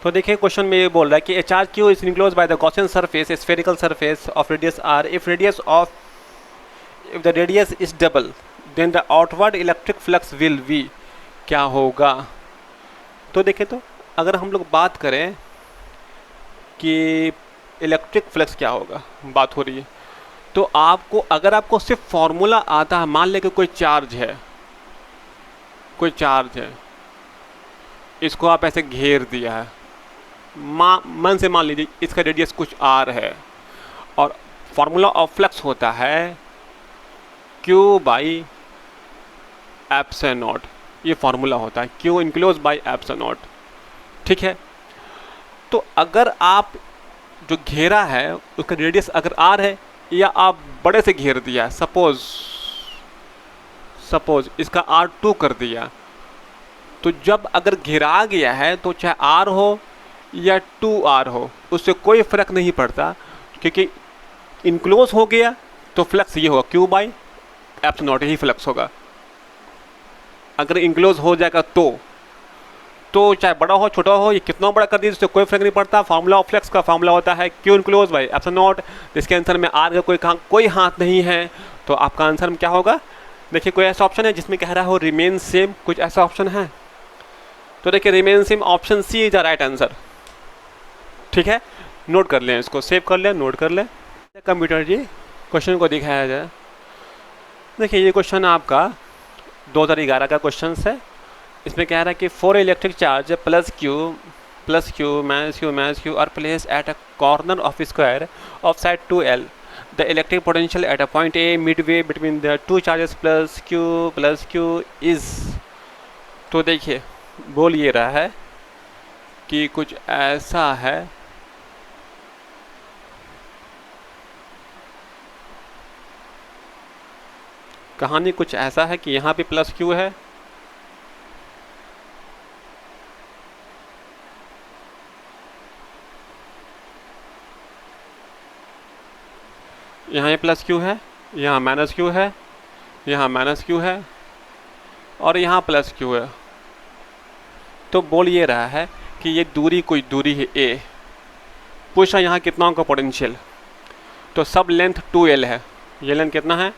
तो देखिए क्वेश्चन में ये बोल रहा है कि a charge Q is enclose by the Gaussian surface, spherical surface of radius R, if the radius is double then the outward electric flux will be, क्या होगा। तो देखें तो अगर हम लोग बात करें कि इलेक्ट्रिक फ्लक्स क्या होगा, बात हो रही है, तो आपको अगर आपको सिर्फ फॉर्मूला आता है, मान लें कि कोई चार्ज है, इसको आप ऐसे घेर दिया है, मन से मान लीजिए इसका रेडियस कुछ आर है, और फॉर्मूला ऑफ फ्लक्स होता है Q/ε0, ये फार्मूला होता है Q इनक्लोज बाई ε0, ठीक है। तो अगर आप जो घेरा है उसका रेडियस अगर आर है, या आप बड़े से घेर दिया, सपोज इसका R2 कर दिया, तो जब अगर घेरा गया है तो चाहे R हो या 2R हो, उससे कोई फर्क नहीं पड़ता, क्योंकि इनक्लोज हो गया तो फ्लक्स ये होगा Q/ε0, यही फ्लक्स होगा। अगर इनक्लोज हो जाएगा तो चाहे बड़ा हो छोटा हो, ये कितना बड़ा कर दीजिए उससे कोई फर्क नहीं पड़ता। फार्मूला ऑफ फ्लक्स का फार्मूला होता है Q इनक्लोज बाई ε0, जिसके आंसर में R का कोई हाथ नहीं है, तो आपका आंसर में क्या होगा। देखिए कोई ऐसा ऑप्शन है जिसमें कह रहा हो रिमेन सेम, कुछ ऐसा ऑप्शन है, तो देखिए remain same option C is the right answer, ठीक है। नोट कर लें, इसको सेव कर लें, नोट कर लें। कंप्यूटर जी क्वेश्चन को दिखाया जाए। देखिए ये क्वेश्चन आपका 2011 का क्वेश्चन है। इसमें कह रहा है कि for electric charge plus Q minus Q R place at a corner of square of side 2L, the electric potential at a point A Midway between the two charges plus Q is. तो देखिए बोल ये रहा है कि कुछ ऐसा है, कहानी कुछ ऐसा है कि यहाँ पे प्लस क्यू है, यहाँ ये प्लस क्यू है, यहाँ माइनस क्यू है, यहाँ माइनस क्यू है, और यहाँ प्लस क्यू है। तो बोल ये रहा है कि ये दूरी कोई दूरी है ए, पूछा यहाँ कितना का पोटेंशियल, तो सब लेंथ 2L है, ये लेंथ कितना है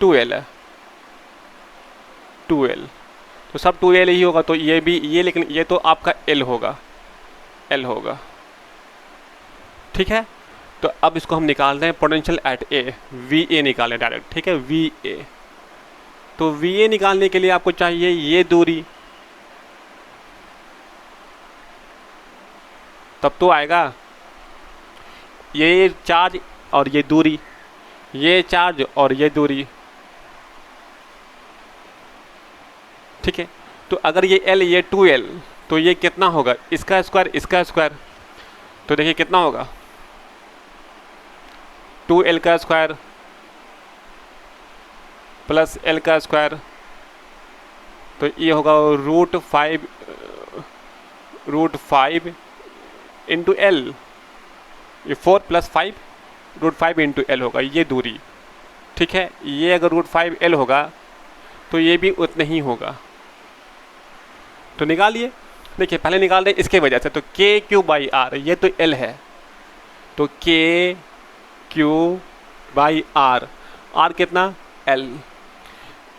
2L है, 2L, तो सब 2L ही होगा, तो ये भी ये, लेकिन ये तो आपका L होगा, ठीक है। तो अब इसको हम निकाल रहे हैं पोटेंशियल एट ए, VA निकालें डायरेक्ट, ठीक है, VA। तो VA निकालने के लिए आपको चाहिए ये दूरी, तब तो आएगा ये चार्ज और ये दूरी, ये चार्ज और ये दूरी, ठीक है। तो अगर ये L ये 2L, तो ये कितना होगा, इसका स्क्वायर, तो देखिए कितना होगा 2L का स्क्वायर प्लस एल का स्क्वायर, तो ये होगा रूट फाइव इंटू एल, ये 4 + 5 √5 इंटू एल होगा ये दूरी। ठीक है, ये अगर √5 L होगा तो ये भी उतना ही होगा। तो निकालिए, देखिए पहले निकाल रहे इसके वजह से, तो KQ/R, ये तो L है, तो KQ/R, R कितना L,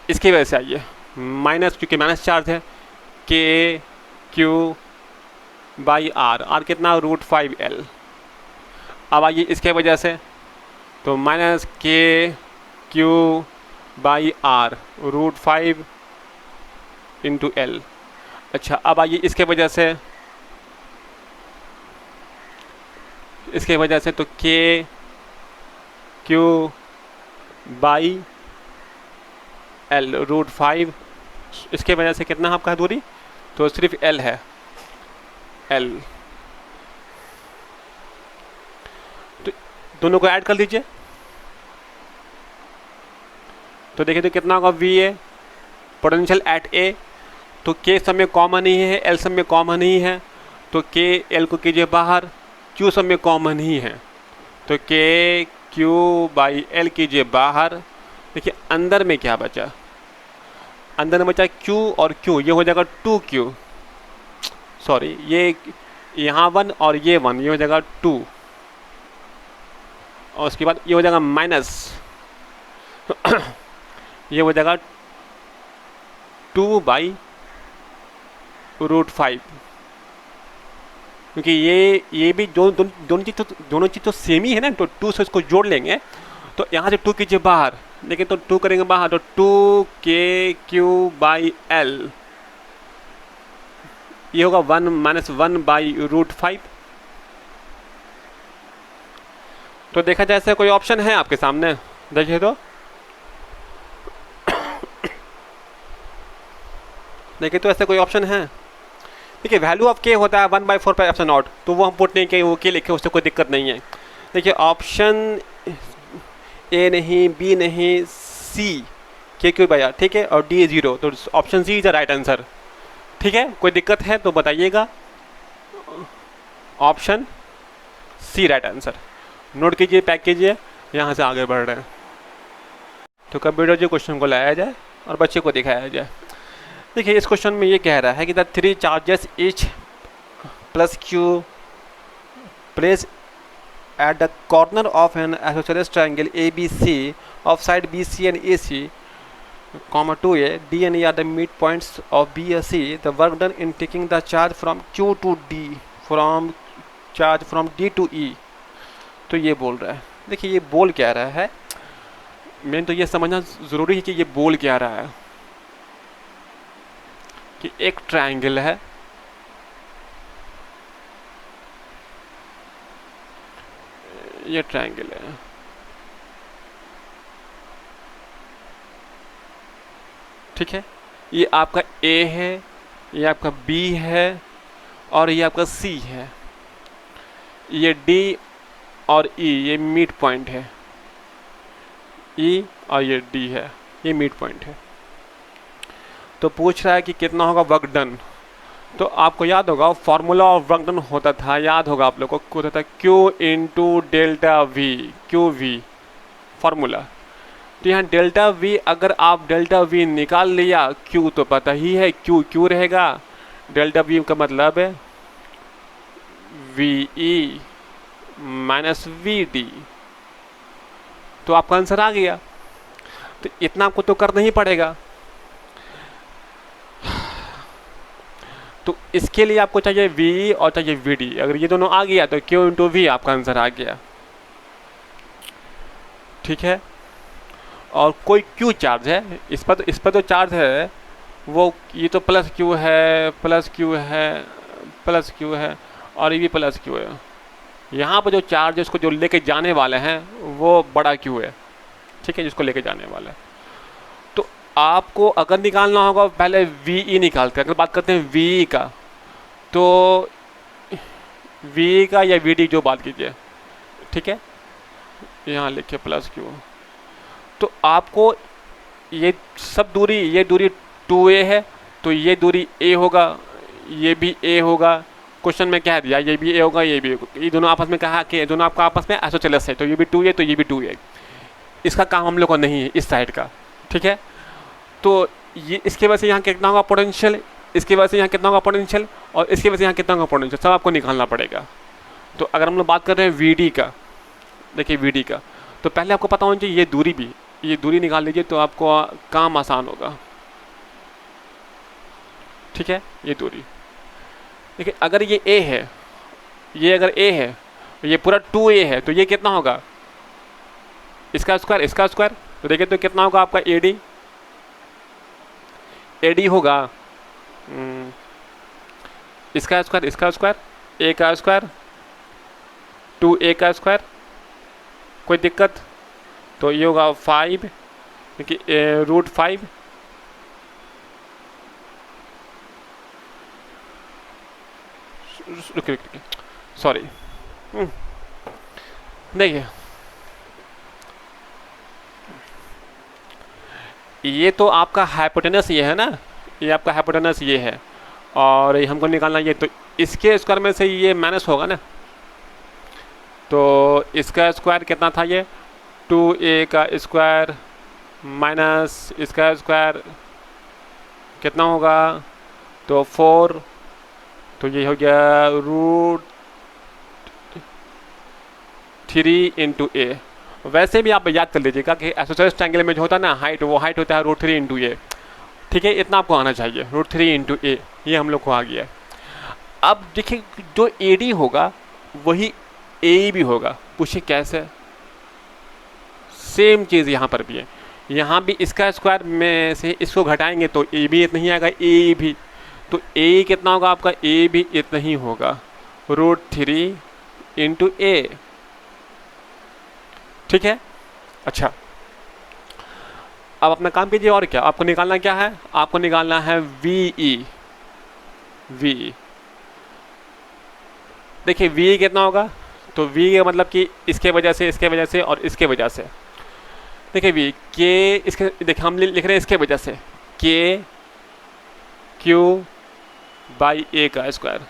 इसकी वजह से आइए माइनस, क्योंकि माइनस चार्ज है, KQ/R, R कितना √5L। अब आइए इसके वजह से, तो माइनस KQ/R √5 इंटू L। अच्छा, अब आइए इसके वजह से, तो KQ/L √5, इसके वजह से कितना आपका दूरी, तो सिर्फ L है, L। तो दोनों को ऐड कर लीजिए, तो देखिए तो कितना होगा VA, पोटेंशियल एट A, तो K सब में कॉमन ही है, L सब में कॉमन ही है, तो K L को कीजिए बाहर, Q सब में कॉमन ही है, तो KQ/L कीजिए बाहर। देखिए अंदर में क्या बचा, अंदर में बचा Q और Q, ये हो जाएगा 2Q, सॉरी ये यहाँ 1 और ये 1, ये हो जाएगा 2, और उसके बाद ये हो जाएगा माइनस ये हो जाएगा 2/√5, क्योंकि ये भी दोनों चीज़ तो सेम ही है ना, तो 2 से इसको जोड़ लेंगे, तो यहाँ से 2 कीजिए बाहर, लेकिन तो 2 करेंगे बाहर, तो 2KQ/L, ये होगा 1 - 1/√5। तो देखा जाए ऐसा कोई ऑप्शन है आपके सामने, देखिए तो देखिए तो ऐसा कोई ऑप्शन है। देखिए वैल्यू ऑफ K होता है 1/4πε0, तो वो हम पुट नहीं किए, वो K लिखे, उससे कोई दिक्कत नहीं है। देखिए ऑप्शन A नहीं, B नहीं, C KQ/R, ठीक है, और D 0, तो option C is the right answer. ठीक है, कोई दिक्कत है तो बताइएगा, option C right answer. Note कीजिए, पैक कीजिए, यहाँ से आगे बढ़ रहे हैं। तो कंप्यूटर जी क्वेश्चन को लाया जाए और बच्चे को दिखाया जाए। देखिए इस क्वेश्चन में ये कह रहा है कि the 3 charges each plus Q placed at the corner of an isosceles triangle ABC of side BC and AC, comma 2A, D and E are the midpoints of B and C. The work done in taking the charge from Q to D, from D to E. तो ये बोल रहा है, देखिए ये बोल क्या रहा है, मेन तो ये समझना ज़रूरी है कि ये बोल क्या रहा है, कि एक ट्रायंगल है, ये ट्रायंगल है, ठीक है, ये आपका A है, ये आपका B है, और ये आपका C है, ये D और E ये मिड पॉइंट है, E और ये D है, ये मिड पॉइंट है। तो पूछ रहा है कि कितना होगा वर्क डन। तो आपको याद होगा फॉर्मूला ऑफ वर्क डन होता था, याद होगा आप लोगों को, होता था Q × ΔV, QV फॉर्मूला। तो यहाँ ΔV, अगर आप ΔV निकाल लिया, Q तो पता ही है, Q रहेगा, ΔV का मतलब है VE - VD, तो आपका आंसर आ गया। तो इतना आपको तो करना ही पड़ेगा। तो इसके लिए आपको चाहिए VE और चाहिए VD, अगर ये दोनों आ गया तो Q × V आपका आंसर आ गया, ठीक है। और कोई Q चार्ज है, इस पर तो चार्ज है वो, ये तो प्लस Q है, प्लस Q है, प्लस Q है, और ये भी प्लस Q है। यहाँ पर जो चार्ज है उसको जो लेके जाने वाले हैं वो बड़ा Q है, ठीक है, जिसको लेके जाने वाला है। तो आपको अगर निकालना होगा पहले VE निकालते हैं। अगर बात करते हैं VE का, तो VE का या VD जो बात कीजिए, ठीक है, यहाँ लिखिए प्लस Q। तो आपको ये सब दूरी, ये दूरी 2a है, तो ये दूरी a होगा, ये भी a होगा। क्वेश्चन में क्या दिया, ये भी a होगा, ये भी होगा। ये दोनों आपस में कहा कि दोनों आपका आपस में आइसोसेलेस है, तो ये भी 2a तो ये भी 2a। इसका काम हम लोग को नहीं है इस साइड का, ठीक है। तो ये इसके वजह से यहाँ कितना होगा पोटेंशियल, इसकी वजह से यहाँ कितना होगा पोटेंशियल, और इसकी वजह से यहाँ कितना होगा पोटेंशियल, सब आपको निकालना पड़ेगा। तो अगर हम लोग बात कर रहे हैं वी डी का, देखिए वी डी का, तो पहले आपको पता होना चाहिए ये दूरी भी, ये दूरी निकाल लीजिए तो आपको काम आसान होगा, ठीक है। ये दूरी देखिए, अगर ये a है, ये अगर a है, ये पूरा 2a है, तो ये कितना होगा, इसका स्क्वायर इसका स्क्वायर, तो देखिए तो कितना होगा आपका AD, AD होगा इसका स्क्वायर, a का स्क्वायर 2a का स्क्वायर, कोई दिक्कत, तो ये होगा 5, क्योंकि √5, रुकिए सॉरी, देखिए ये तो आपका हाइपोटेनस ये है ना, ये आपका हाइपोटेनस ये है, और ये हमको निकालना ये, तो इसके स्क्वायर में से ये माइनस होगा ना, तो इसका स्क्वायर कितना था, ये 2a का स्क्वायर माइनस इसका स्क्वायर कितना होगा, तो 4, तो ये हो गया √3 इंटू a। वैसे भी आप याद कर लीजिएगा कि आइसोसेलेस ट्रायंगल में जो होता है ना हाइट, वो हाइट होता है √3 इंटू a, ठीक है। इतना आपको आना चाहिए, √3 इंटू a, ये हम लोग को आ गया। अब देखिए जो AD होगा वही AE भी होगा, पूछिए कैसे, सेम चीज़ यहाँ पर भी है, यहाँ भी इसका स्क्वायर में से इसको घटाएंगे तो A भी इतना ही आएगा, AE भी, तो A कितना होगा आपका, A भी इतना ही होगा, √3 इंटू a, ठीक है। अच्छा, अब अपना काम कीजिए, और क्या आपको निकालना, क्या है आपको निकालना है VE। देखिए VE कितना होगा, तो VE का मतलब कि इसके वजह से, इसके वजह से और इसके वजह से, देखिए V के, इसके देखिए हम लिख रहे हैं इसके वजह से KQ/A का स्क्वायर,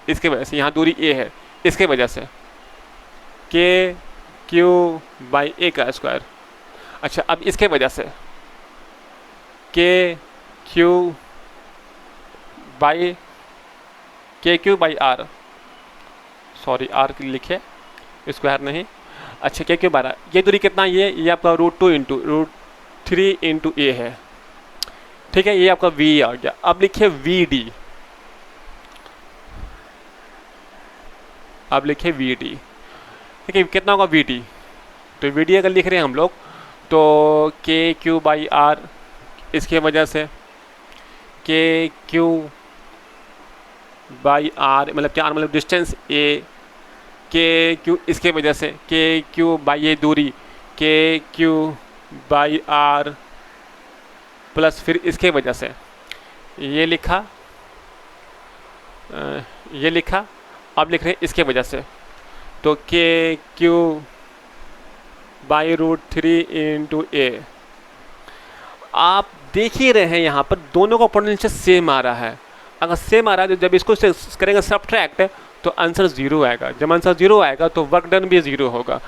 इसके वजह से, यहाँ दूरी A है, इसके वजह से KQ/A का स्क्वायर। अच्छा, अब इसके वजह से KQ/R, सॉरी R लिखे, स्क्वायर नहीं, अच्छा KQ/R, ये दूरी कितना, ये आपका √2 इंटू √3 इंटू a है, ठीक है। ये आपका V आ गया। अब लिखिए VD, अब लिखिए VD, ठीक है। कितना होगा VD, तो VD अगर लिख रहे हैं हम लोग तो KQ/R, इसके वजह से KQ/R मतलब क्या, मतलब डिस्टेंस A, KQ इसके वजह से KQ/A दूरी, KQ/R प्लस फिर इसके वजह से ये लिखा, ये लिखा, अब लिख रहे हैं इसके वजह से, तो KQ/√3 इंटू a। आप देख ही रहे हैं यहाँ पर दोनों का पोटेंशियल सेम आ रहा है। अगर सेम आ रहा है तो जब इसको करेंगे सब्ट्रैक्ट तो आंसर 0 आएगा। जब आंसर 0 आएगा तो वर्क डन भी 0 होगा।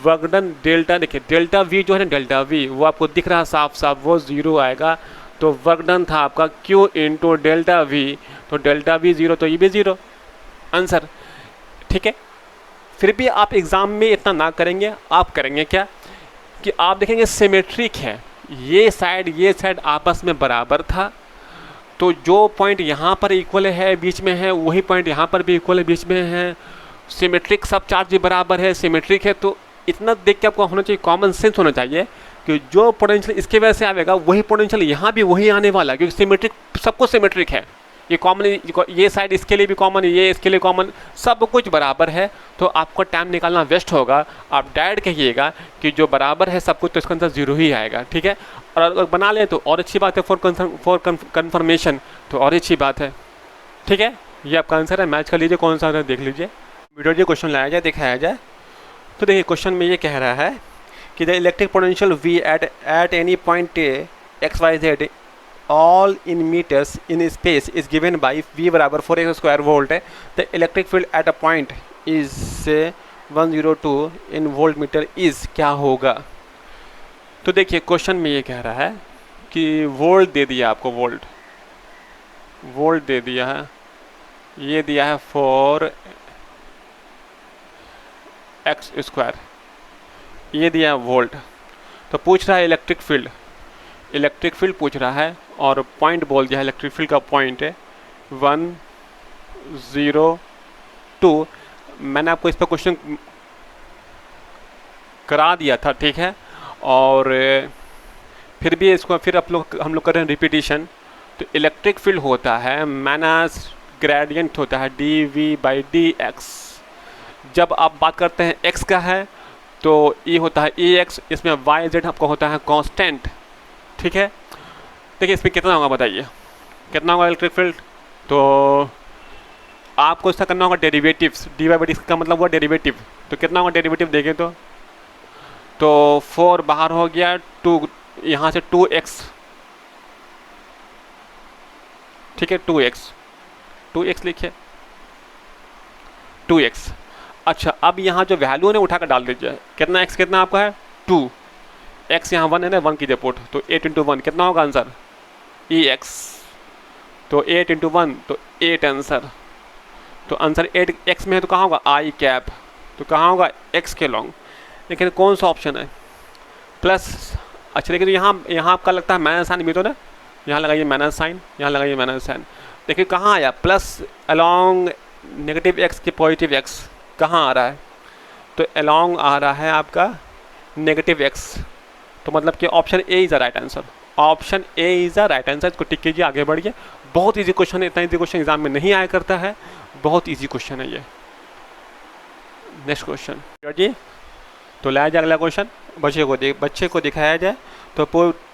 वर्क डन डेल्टा, देखिए डेल्टा वी जो है ना, डेल्टा वी वो आपको दिख रहा है साफ साफ, वो 0 आएगा। तो वर्क डन था आपका Q इंटू डेल्टा वी, तो डेल्टा वी 0 तो ये भी 0 आंसर, ठीक है। फिर भी आप एग्ज़ाम में इतना ना करेंगे, आप करेंगे क्या कि आप देखेंगे सिमेट्रिक है, ये साइड आपस में बराबर था, तो जो पॉइंट यहाँ पर इक्वल है बीच में है वही पॉइंट यहाँ पर भी इक्वल है बीच में है। सिमेट्रिक, सब चार्ज भी बराबर है, सिमेट्रिक है, तो इतना देख के आपको होना चाहिए, कॉमन सेंस होना चाहिए कि जो पोटेंशियल इसके वजह से आएगा वही पोटेंशियल यहाँ भी वही आने वाला, क्योंकि सिमेट्रिक, सबको सिमेट्रिक है। ये कॉमन, ये साइड इसके लिए भी कॉमन, ये इसके लिए कॉमन, सब कुछ बराबर है। तो आपको टाइम निकालना वेस्ट होगा। आप डायरेक्ट कहिएगा कि जो बराबर है सब कुछ, तो इसका आंसर 0 ही आएगा, ठीक है। और अगर बना लें तो और अच्छी बात है, फॉर कन्फर्मेशन तो और अच्छी बात है, ठीक है। ये आपका आंसर है, मैच कर लीजिए कौन सा है, देख लीजिए वीडियो, जो क्वेश्चन लाया जाए दिखाया जाए। तो देखिए क्वेश्चन में ये कह रहा है कि the electric potential V at any point X Y Z all in meters in space is given by V बराबर 4x स्क्वायर वोल्ट है. The electric field at a point is 102 in volt meter is क्या होगा. तो देखिए question में ये कह रहा है कि वोल्ट दे दिया आपको, वोल्ट दे दिया है, ये दिया है 4x स्क्वायर, ये दिया है वोल्ट. तो पूछ रहा है इलेक्ट्रिक फील्ड पूछ रहा है और पॉइंट बोल दिया है, इलेक्ट्रिक फील्ड का पॉइंट है 102. मैंने आपको इस पर क्वेश्चन करा दिया था, ठीक है, और फिर भी इसको फिर हम लोग कर रहे हैं रिपीटिशन. तो इलेक्ट्रिक फील्ड होता है माइनस ग्रेडियंट होता है dV/dx. जब आप बात करते हैं x का है तो ये होता है Ex, इसमें y z आपका होता है कांस्टेंट, ठीक है. देखिए इसमें कितना होगा बताइए, कितना होगा इलेक्ट्रिक फील्ड. तो आपको इसका करना होगा डेरिवेटिव्स, dy/dx का मतलब हुआ डेरिवेटिव. तो कितना होगा डेरिवेटिव देखें तो 4 बाहर हो गया, 2 यहाँ से 2x, ठीक है, 2x लिखिए 2x. अच्छा अब यहाँ जो वैल्यू है ना उठा कर डाल दीजिए. कितना x कितना आपका है 2, x यहाँ 1 है ना, 1 कीजिए पुट. तो 8 × 1 कितना होगा आंसर Ex. तो 8 × 1 तो 8 आंसर. तो आंसर 8x में है तो कहाँ होगा I कैप. तो कहाँ होगा x के लॉन्ग. लेकिन कौन सा ऑप्शन है प्लस. अच्छा लेकिन यहाँ आपका लगता है माइनस साइन भी तो ना, यहाँ लगाइए माइनस साइन, यहाँ लगाइए माइनस साइन. देखिए कहाँ आया प्लस अलॉन्ग नेगेटिव x के पॉजिटिव x कहाँ आ रहा है. तो अलॉन्ग आ रहा है आपका नेगेटिव x. तो मतलब कि option A is the right answer. Option A is the right answer. इसको टिक कीजिए, आगे बढ़िए. बहुत इजी क्वेश्चन है, इतना इजी क्वेश्चन एग्जाम में नहीं आया करता है, बहुत इजी क्वेश्चन है ये. नेक्स्ट क्वेश्चन जी. तो लाया जाए अगला क्वेश्चन, बच्चे को दिखाया जाए. तो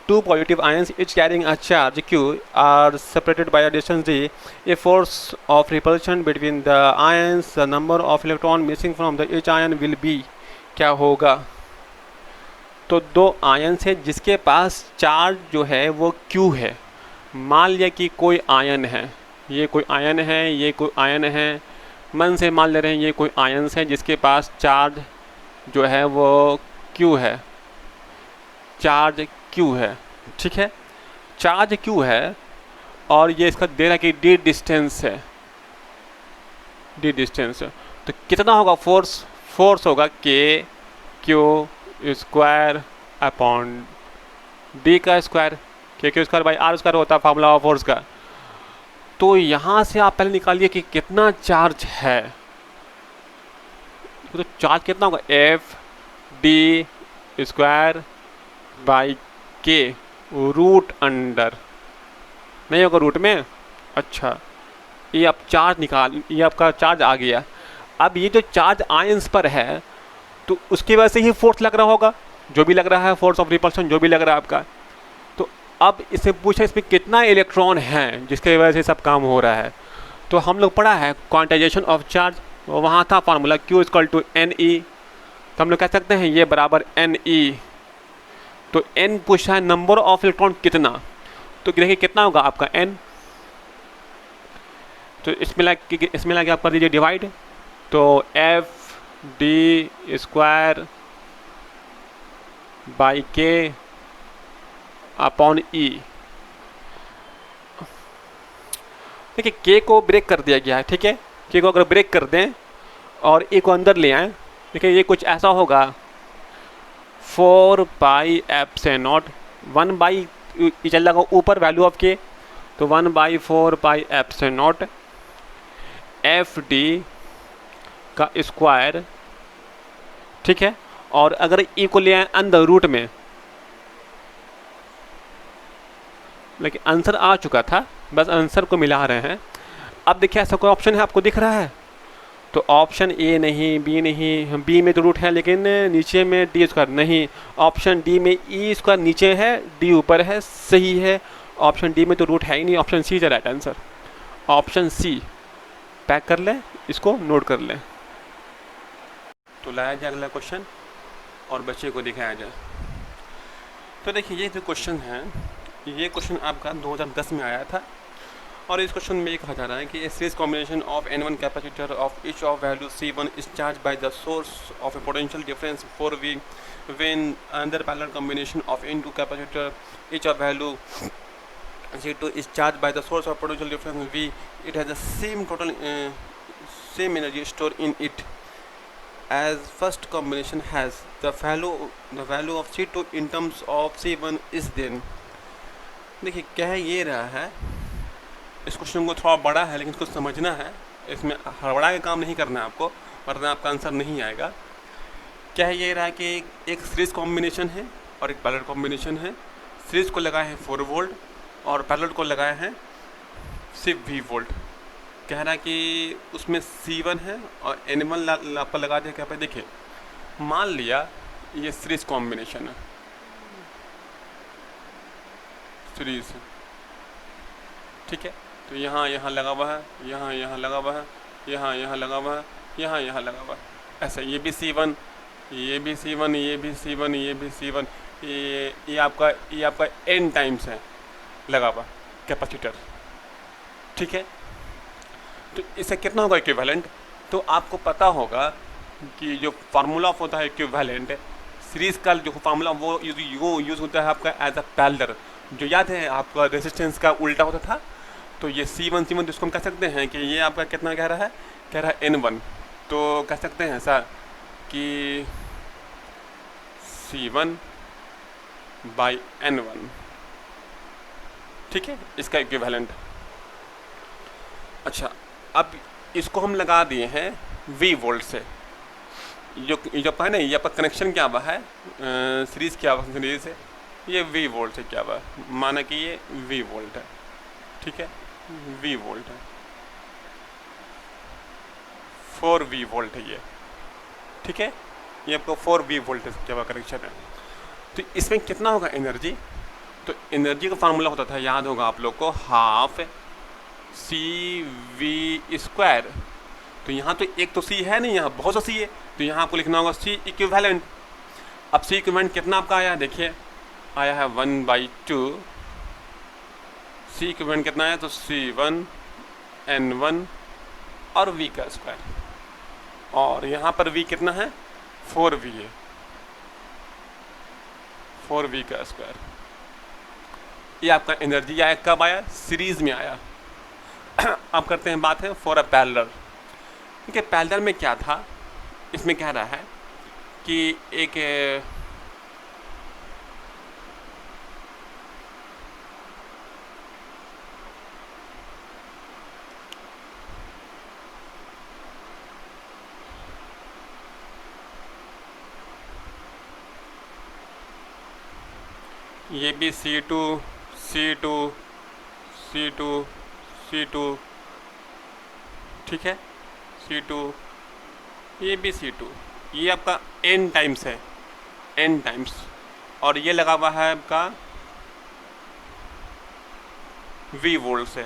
two positive ions each carrying a charge q are separated by a distance d. A force of repulsion between the ions, the number of electron missing from the each ion will be क्या होगा. तो 2 ion है जिसके पास charge जो है वो q है. मान लिया कि कोई आयन है, ये कोई आयन है, ये कोई आयन है, मन से मान ले रहे हैं ये कोई आयन है जिसके पास चार्ज जो है वो q है, चार्ज q है, ठीक है, चार्ज q है. और ये इसका दे रहा है कि d डिस्टेंस है, d डिस्टेंस. तो कितना होगा फोर्स होगा q स्क्वायर अपॉन d का square, q square by r square होता है फार्मूला ऑफ फोर्स का. तो यहाँ से आप पहले निकालिए कि कितना चार्ज है. तो चार्ज कितना होगा f d स्क्वायर बाई के रूट अंडर, नहीं होगा रूट में. अच्छा ये आप चार्ज ये आपका चार्ज आ गया. अब ये जो चार्ज आयंस पर है तो उसकी वजह से ही फोर्स लग रहा होगा, जो भी लग रहा है, फोर्स ऑफ रिपल्शन जो भी लग रहा है आपका. तो अब इससे पूछा इसमें कितना इलेक्ट्रॉन हैं जिसकी वजह से सब काम हो रहा है. तो हम लोग पढ़ा है क्वांटाइजेशन ऑफ चार्ज, वहाँ था फार्मूला q = ne. तो हम लोग कह सकते हैं ये बराबर ne. तो n पूछा है नंबर ऑफ इलेक्ट्रॉन कितना. तो देखिए कितना होगा आपका n. तो इसमें लगे आप कर दीजिए डिवाइड. तो f d स्क्वायर बाई के अपॉन e. देखिए k को ब्रेक कर दिया गया है, ठीक है. k को अगर ब्रेक कर दें और e को अंदर ले आएँ, देखिए ये कुछ ऐसा होगा 4πε0 1/, चल जाएगा ऊपर वैल्यू ऑफ के. तो 1/4πε0 एफ डी का स्क्वायर, ठीक है. और अगर ई को ले आए अंदर रूट में, लेकिन आंसर आ चुका था, बस आंसर को मिला रहे हैं. अब देखिए ऐसा कोई ऑप्शन है आपको दिख रहा है. तो ऑप्शन ए नहीं, बी नहीं, बी में तो रूट है लेकिन नीचे में डी स्क्वायर नहीं. ऑप्शन डी में ई स्क्वायर नीचे है, डी ऊपर है, सही है. ऑप्शन डी में तो रूट है ही नहीं. Option C is the right answer. Option C pack कर लें, इसको नोट कर लें. तो लाया जाए अगला क्वेश्चन और बच्चे को दिखाया जाए. तो देखिए ये जो क्वेश्चन है ये क्वेश्चन आपका 2010 में आया था और इस क्वेश्चन में ये कहा जा रहा है कि a series combination of N1 capacitor of each of value C1 is charge by the source of a potential difference 4V when another parallel combination of N2 capacitor each of value C2 is charged by the source of potential difference V. It has the same total same energy stored in it as first combination has. The value of C2 in terms of C1 is then. देखिए क्या है ये रहा है, इस question को थोड़ा बड़ा है लेकिन इसको समझना है, इसमें हड़बड़ा के काम नहीं करना है आपको, वरना आपका आंसर नहीं आएगा। क्या है ये रहा है कि एक सीरीज कॉम्बिनेशन है और एक पैरेलल कॉम्बिनेशन है। सीरीज को लगाए हैं 4 वोल्ट और पैरेलल को लगाए हैं सिर्फ V वोल्ट। कह रहा है कि उसमें C1 है और N1 आपका लगा दिया। क्या पे देखिए, मान लिया ये सीरीज कॉम्बिनेशन है, सीरीज, ठीक है, तो यहाँ लगा हुआ है, यहाँ लगा हुआ है, यहाँ लगा हुआ है, यहाँ लगा हुआ है, ऐसा। ये भी C1, ये भी C1, ये भी C1, ये भी C1, ये आपका N टाइम्स है लगा हुआ कैपेसिटर, ठीक है। तो इससे कितना होगा इक्विवेलेंट? तो आपको पता होगा कि जो फार्मूला होता है इक्विवेलेंट, सीरीज का जो फार्मूला वो यूज़ होता है आपका एज अ पैरेलल। जो याद है आपका रेजिस्टेंस का उल्टा होता था, तो ये C1 जिसको हम कह सकते हैं कि ये आपका कितना कह रहा है N1। तो कह सकते हैं ऐसा कि C1 बाई N1, ठीक है, इसका इक्विवेलेंट। अच्छा, अब इसको हम लगा दिए हैं V वोल्ट से। जो है ना, ये आपका कनेक्शन क्या हुआ है, सीरीज क्या हुआ सीरीज से, ये V वोल्ट से क्या हुआ, माना कि ये V वोल्ट है, ठीक है, V वोल्ट है, 4V वोल्ट है ये, ठीक है, ये आपको 4V वोल्ट क्या हुआ कनेक्शन है। तो इसमें कितना होगा एनर्जी? तो एनर्जी का फार्मूला होता था, याद होगा आप लोग को, हाफ CV²। तो यहाँ तो एक तो C है नहीं, यहाँ बहुत सा C है, तो यहाँ आपको लिखना होगा C इक्विवेलेंट। अब C इक्विवेलेंट कितना आपका आया, देखिए आया है 1/2। C इक्विवेलेंट कितना है, तो C1 N1 और V का स्क्वायर, और यहाँ पर V कितना है, 4V है, 4V का स्क्वायर। ये आपका एनर्जी आया, कब आया, सीरीज में आया। अब करते हैं बात है फॉर अ पैरेलल। ठीक है, पैरेलल में क्या था, इसमें कह रहा है कि एक ये भी C2 C2 C2 C2, ठीक है, C2, ये भी C2, ये आपका N टाइम्स है, N टाइम्स, और ये लगा हुआ है आपका V वोल्ट से,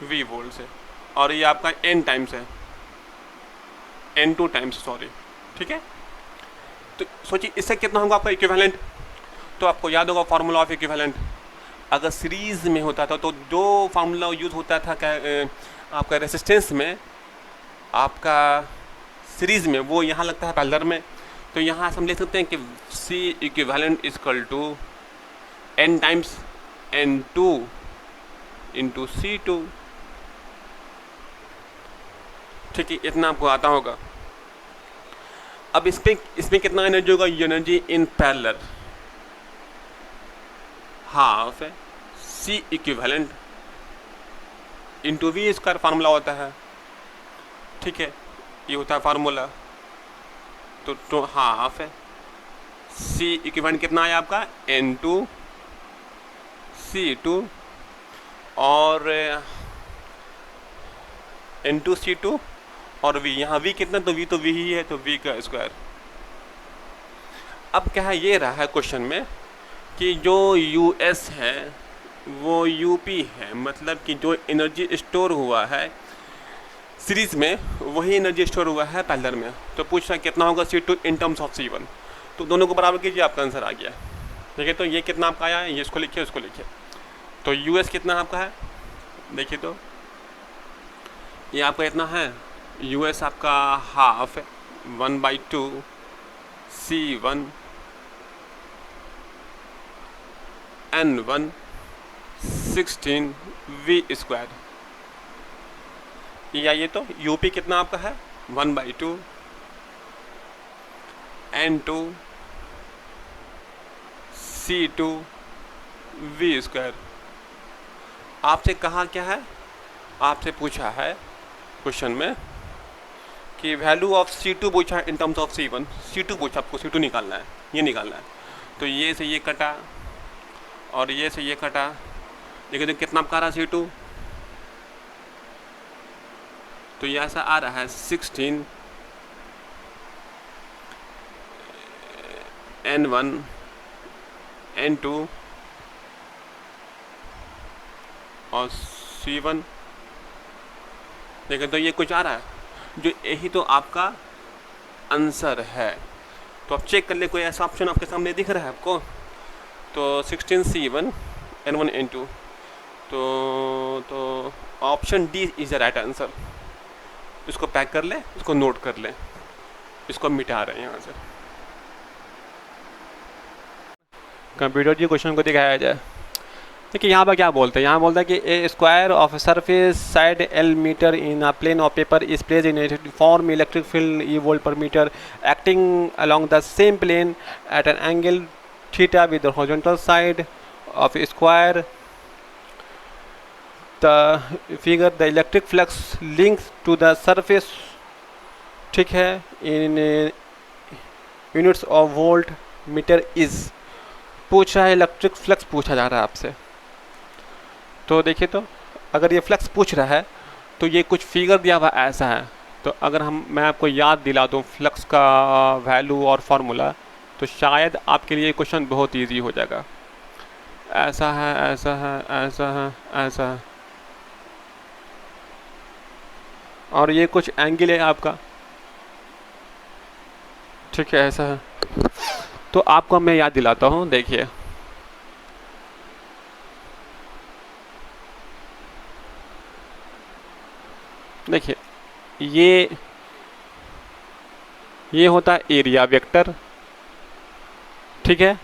V वोल्ट से, और ये आपका N टाइम्स है, N2 टाइम्स, सॉरी, ठीक है। तो सोचिए इससे कितना होगा आपका इक्विवेलेंट। तो आपको याद होगा फार्मूला ऑफ इक्विवेलेंट, अगर सीरीज में होता था तो जो फार्मूला यूज़ होता था आपका रेजिस्टेंस में, आपका सीरीज में, वो यहाँ लगता है पैरेलल में। तो यहाँ हम लिख सकते हैं कि C equivalent equal to N times N2 into C2, ठीक है, इतना आपको आता होगा। अब इसमें कितना एनर्जी होगा, energy in parallel, half C equivalent into V square formula होता है, ठीक है, ये होता है फार्मूला। तो हाफ C इक्विवेलेंट कितना आया आपका, N2 C2 और N2 C2 और V, यहाँ V कितना, तो V ही है, तो V का स्क्वायर। अब क्या है, ये रहा है क्वेश्चन में कि जो US है वो UP है, मतलब कि जो एनर्जी स्टोर हुआ है सीरीज में वही एनर्जी स्टोर हुआ है पैरेलल में। तो पूछ रहा है कितना होगा C2 in terms of C1। तो दोनों को बराबर कीजिए, आपका आंसर आ गया। देखिए तो ये कितना आपका आया है, ये इसको लिखिए, उसको लिखिए। तो यूएस कितना आपका है, देखिए तो ये आपका इतना है, यूएस आपका हाफ है 1/2 C1 N1 16 V²। या ये तो यूपी कितना आपका है 1/2 N2 C2 V²। आपसे कहा क्या है, आपसे पूछा है क्वेश्चन में कि वैल्यू ऑफ C2 पूछा है in terms of C1। C2 पूछा, आपको C2 निकालना है, ये निकालना है। तो ये से ये कटा और ये से ये कटा, देखिए तो कितना आपका आ रहा है C2, तो ये ऐसा आ रहा है 16 N1 N2 और C1। देखिए तो ये कुछ आ रहा है, जो यही तो आपका आंसर है। तो आप चेक कर ले, कोई ऐसा ऑप्शन आपके सामने दिख रहा है आपको? तो 16 C1 N1 N2, तो option D is the right answer. इसको पैक कर ले, इसको नोट कर ले, इसको मिटा रहे हैं यहाँ से। कंप्यूटर जी क्वेश्चन को दिखाया जाए। देखिए यहाँ पर क्या बोलते हैं, यहाँ बोलता है कि a square of surface side L metre in a plane of paper is place in form electric field E volt per metre acting along the same plane at an angle theta with the horizontal side of a square. The figure the electric flux links to the surface, ठीक है, in units of volt metre is पूछा है, electric flux पूछा जा रहा है आपसे। तो देखिए तो अगर ये फ्लक्स पूछ रहा है तो ये कुछ फिगर दिया हुआ ऐसा है। तो अगर मैं आपको याद दिला दूँ फ्लक्स का वैल्यू और फार्मूला, तो शायद आपके लिए क्वेश्चन बहुत इजी हो जाएगा। ऐसा है, ऐसा है, ऐसा है, ऐसा है, और ये कुछ एंगल है आपका, ठीक है, ऐसा है। तो आपको मैं याद दिलाता हूँ, देखिए देखिए ये होता है एरिया वेक्टर, ठीक है,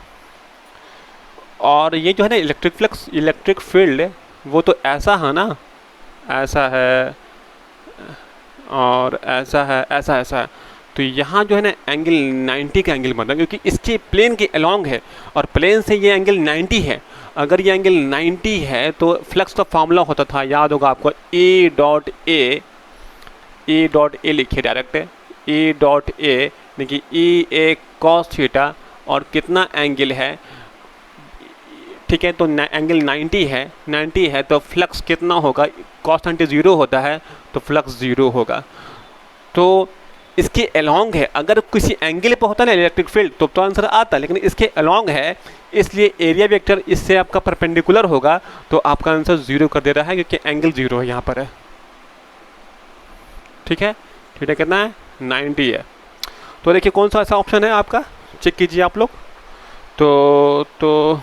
और ये जो है ना इलेक्ट्रिक फ्लक्स, इलेक्ट्रिक फील्ड, वो तो ऐसा है ना, ऐसा है और ऐसा है, ऐसा ऐसा है। तो यहाँ जो है ना एंगल 90 का एंगल बनता है, क्योंकि इसके प्लेन के अलोंग है और प्लेन से ये एंगल 90 है। अगर ये एंगल 90 है तो फ्लक्स का फार्मूला होता था, याद होगा आपको, E डॉट ए लिखिए डायरेक्ट, E डॉट ए, देखिए E A cos थीटा और कितना एंगल है, ठीक है, तो एंगल 90 है तो फ्लक्स कितना होगा, cos 90 0 होता है तो फ्लक्स 0 होगा। तो इसके अलोंग है, अगर किसी एंगल पर होता ना इलेक्ट्रिक फील्ड तो आंसर आता, लेकिन इसके अलोंग है इसलिए एरिया वेक्टर इससे आपका परपेंडिकुलर होगा, तो आपका आंसर 0 कर दे रहा है क्योंकि एंगल 0 है यहाँ पर है, ठीक है। थीटा कितना है 90 है। तो देखिए कौन सा ऐसा ऑप्शन है आपका, चेक कीजिए आप लोग। तो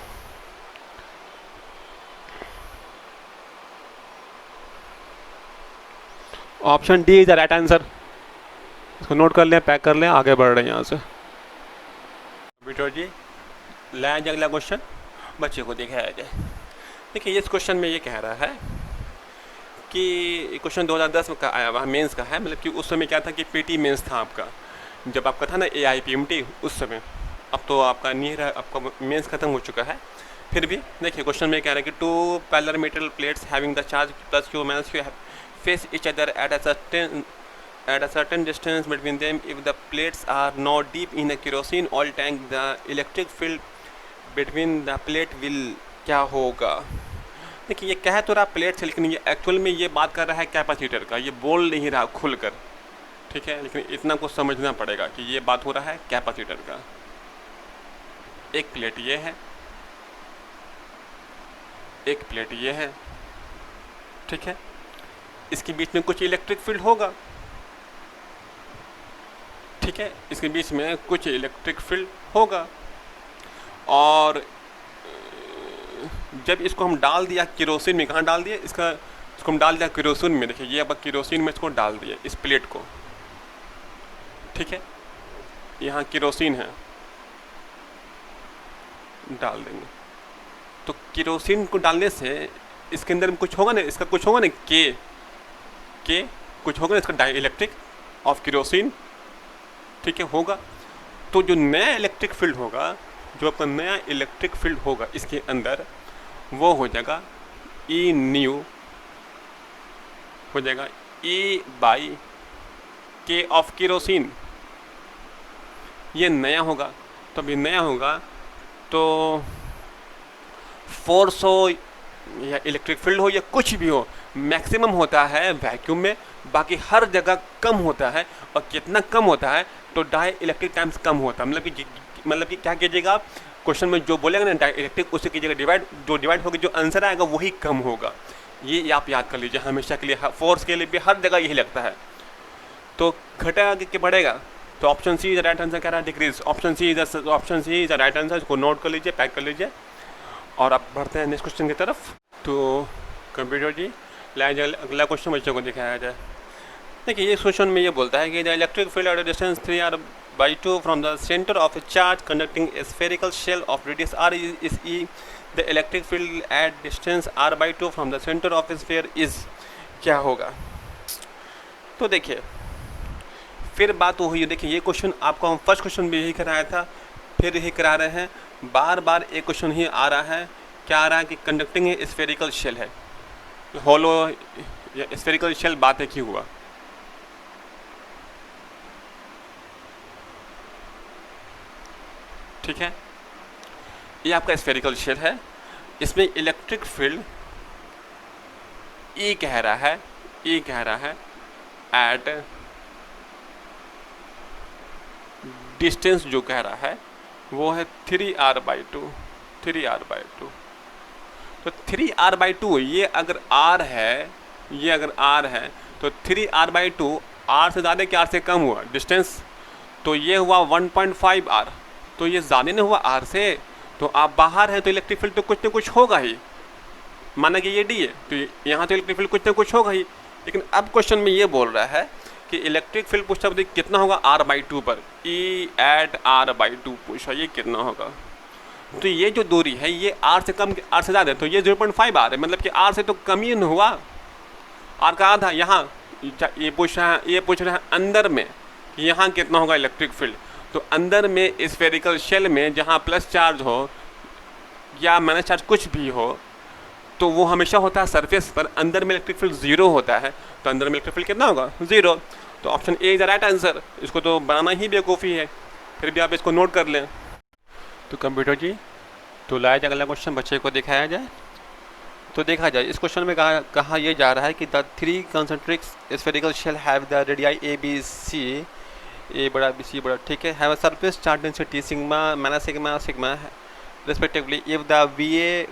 option D is the right answer. इसको नोट कर लें, पैक कर लें, आगे बढ़ रहे हैं यहाँ से। कंप्यूटर जी लाया जाए अगला क्वेश्चन, बच्चे को दिखाया जाए। देखिए इस क्वेश्चन में ये कह रहा है कि क्वेश्चन 2010 का आया हुआ मेंस का है, मतलब कि उस समय क्या था कि पीटी मेंस था आपका, जब आपका था ना AIPMT उस समय। अब तो आपका नहीं रहा, आपका मेंस खत्म हो चुका है। फिर भी देखिए क्वेश्चन में कह रहा है कि 2 parallel metal plates having the charge plus Q minus Q face each other at a certain distance between them. If the plates are not deep in a kerosene oil tank, the electric field between the plate will क्या होगा। देखिए ये कह तो रहा plate से, लेकिन ये एक्चुअल में ये बात कर रहा है कैपेसिटर का, ये बोल नहीं रहा खुलकर, ठीक है, लेकिन इतना कुछ समझना पड़ेगा कि ये बात हो रहा है कैपेसिटर का। एक प्लेट ये है, एक प्लेट ये है, ठीक है, इसके बीच में कुछ इलेक्ट्रिक फील्ड होगा, ठीक है, इसके बीच में कुछ इलेक्ट्रिक फील्ड होगा, और जब इसको हम डाल दिया केरोसिन में, कहाँ डाल दिया इसको हम डाल दिया केरोसिन में। देखिए ये अब केरोसिन में इसको डाल दिया, इस प्लेट को, ठीक है, यहाँ केरोसिन है, डाल देंगे। तो केरोसिन को डालने से इसके अंदर में कुछ होगा ना, इसका कुछ होगा ना, के कुछ होगा ना इसका डाई इलेक्ट्रिक ऑफ केरोसिन, ठीक है, होगा। तो जो नया इलेक्ट्रिक फील्ड होगा, जो आपका नया इलेक्ट्रिक फील्ड होगा इसके अंदर, वो हो जाएगा ई न्यू, हो जाएगा ई बाई के ऑफ केरोसिन। ये नया होगा, तो अभी नया होगा तो फोर्स हो या इलेक्ट्रिक फील्ड हो या कुछ भी हो, मैक्सिमम होता है वैक्यूम में, बाकी हर जगह कम होता है। और कितना कम होता है, तो डाई इलेक्ट्रिक टाइम्स कम होता है। मतलब कि क्या कीजिएगा आप, क्वेश्चन में जो बोलेगा ना डाई इलेक्ट्रिक, उससे कीजिएगा डिवाइड, जो डिवाइड होगा जो आंसर आएगा वही कम होगा। ये आप याद कर लीजिए हमेशा के लिए, फोर्स के लिए भी हर जगह यही लगता है। तो घटेगा कि बढ़ेगा, तो option C is right answer कह रहा है, decrease. Option C is right answer, इसको नोट कर लीजिए, पैक कर लीजिए। और अब बढ़ते हैं नेक्स्ट क्वेश्चन की तरफ। तो कंप्यूटर जी लाइए अगला क्वेश्चन बच्चों को दिखाया जाए। देखिए ये क्वेश्चन में ये बोलता है कि the electric field at a distance 3r/2 from the centre of a charge conducting a spherical shell of radius r is E, the electric field at distance r/2 from the centre of a sphere is, क्या होगा। तो देखिए फिर बात वो हुई, देखिए ये क्वेश्चन आपको हम फर्स्ट क्वेश्चन भी यही कराया था, फिर यही करा रहे हैं, बार बार एक क्वेश्चन ही आ रहा है। क्या आ रहा है कि कंडक्टिंग है स्फेरिकल शेल है, होलो या स्फेरिकल शेल, बात एक ही हुआ। ठीक है, ये आपका स्फेरिकल शेल है, इसमें इलेक्ट्रिक फील्ड ई कह रहा है एट डिस्टेंस, जो कह रहा है वो है 3r/2। तो 3r/2, ये अगर r है, तो 3r/2 r से ज़्यादा कि r से कम हुआ डिस्टेंस, तो ये हुआ 1.5r, तो ये ज़्यादा नहीं हुआ r से। तो आप बाहर हैं तो इलेक्ट्रिक फील्ड तो कुछ ना कुछ होगा ही, माना कि ये d है तो यहाँ तो इलेक्ट्रिक फील्ड कुछ ना कुछ होगा ही। लेकिन अब क्वेश्चन में ये बोल रहा है कि इलेक्ट्रिक फील्ड पूछा कितना होगा r/2 पर, E एट r/2 पूछा, ये कितना होगा। तो ये जो दूरी है ये r से कम, r से ज़्यादा है, तो ये 0.5r है, मतलब कि r से तो कम ही नहीं हुआ, r का आधा। यहाँ ये पूछ रहा है अंदर में यहाँ कितना होगा इलेक्ट्रिक फील्ड। तो अंदर में स्फेरिकल शेल में जहाँ प्लस चार्ज हो या माइनस चार्ज कुछ भी हो, तो वो हमेशा होता है सरफेस पर, अंदर में इलेक्ट्रिक फील्ड 0 होता है, तो अंदर में इलेक्ट्रिक फील्ड कितना होगा, 0। तो option A is the right answer, इसको तो बनाना ही बेवकूफ़ी है, फिर भी आप इसको नोट कर लें। तो कंप्यूटर जी तो लाया जाए अगला क्वेश्चन, बच्चे को दिखाया जाए। तो देखा जाए इस क्वेश्चन में कहा यह जा रहा है कि the 3 concentric spherical shell have the radii A B C, A बड़ा बी सी बड़ा, ठीक है, have a surface charge density sigma minus sigma respectively if the VA,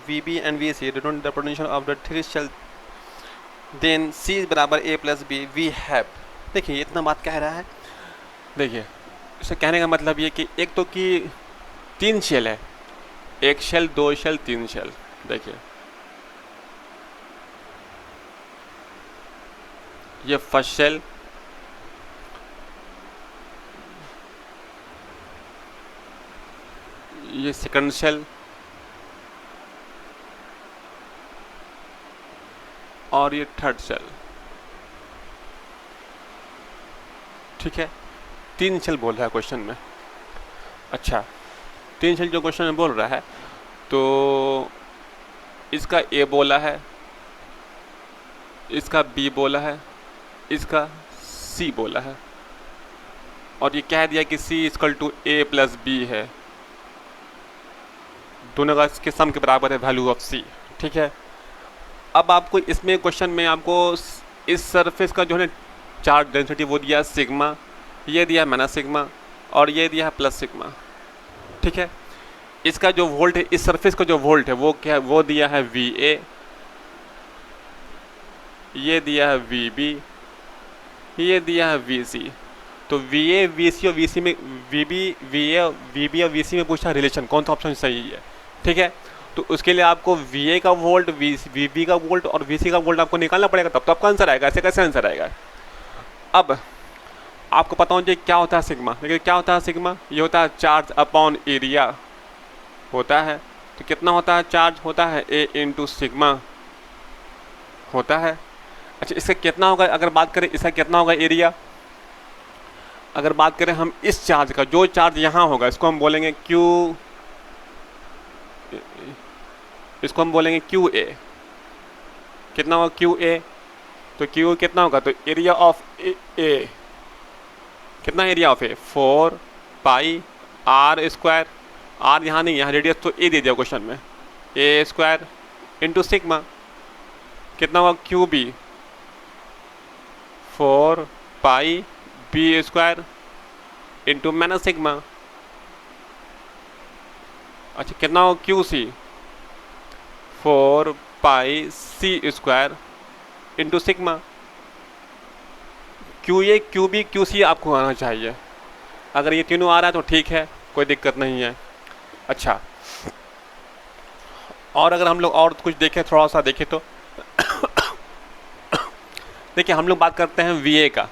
VB and VC denote the potential of the 3 shell, then C is बराबर A plus B we have। देखिए इतना बात कह रहा है। देखिए इसे कहने का मतलब ये कि एक तो कि 3 शेल है, 1 शेल 2 शेल 3 शेल। देखिए ये फर्स्ट शेल, ये सेकंड शेल और ये थर्ड शेल, ठीक है। 3 शेल बोल रहा है क्वेश्चन में। अच्छा 3 शेल जो क्वेश्चन में बोल रहा है, तो इसका ए बोला है, इसका बी बोला है, इसका सी बोला है, और ये कह दिया कि C equal to A plus B है, दोनों का इसके सम के बराबर है वैल्यू ऑफ सी, ठीक है। अब आपको इसमें क्वेश्चन में आपको इस सरफेस का जो है चार्ज डेंसिटी वो दिया सिग्मा, ये दिया माइनस सिग्मा और ये दिया प्लस सिग्मा, ठीक है। इसका जो वोल्ट है, इस सरफेस का जो वोल्ट है वो क्या है, वो दिया है VA, ये दिया है VB, ये दिया है VC। तो VA, VC और VB और VC में पूछा रिलेशन कौन सा ऑप्शन सही है, ठीक है। तो उसके लिए आपको वी ए का वोल्ट, वी बी का वोल्ट और वी सी का वोल्ट आपको निकालना पड़ेगा, तब तो आपका आंसर आएगा। ऐसे कैसे आंसर आएगा? अब आपको पता होना चाहिए क्या होता है सिग्मा। देखिए क्या होता है सिग्मा, ये होता है चार्ज अपॉन एरिया होता है। तो कितना होता है चार्ज, होता है ए इंटू सिग्मा होता है। अच्छा इसका कितना होगा, अगर बात करें इसका कितना होगा एरिया, अगर बात करें हम इस चार्ज का, जो चार्ज यहाँ होगा इसको हम बोलेंगे क्यू, इसको हम बोलेंगे क्यू ए। कितना होगा क्यू ए, तो क्यू कितना होगा, तो एरिया ऑफ ए, कितना area of A, 4 pi R square, R यहाँ नहीं, यहाँ रेडियस तो ए दे दिया क्वेश्चन में, ए स्क्वायर इंटू सिग्मा। कितना होगा Q B, 4 pi B square into minus sigma. अच्छा कितना होगा Q C, 4 pi C square into sigma. Q A Q B Q C आपको आना चाहिए, अगर ये तीनों आ रहा है तो ठीक है, कोई दिक्कत नहीं है। अच्छा और अगर हम लोग और कुछ देखें, थोड़ा सा देखें तो देखिए हम लोग बात करते हैं वी ए का,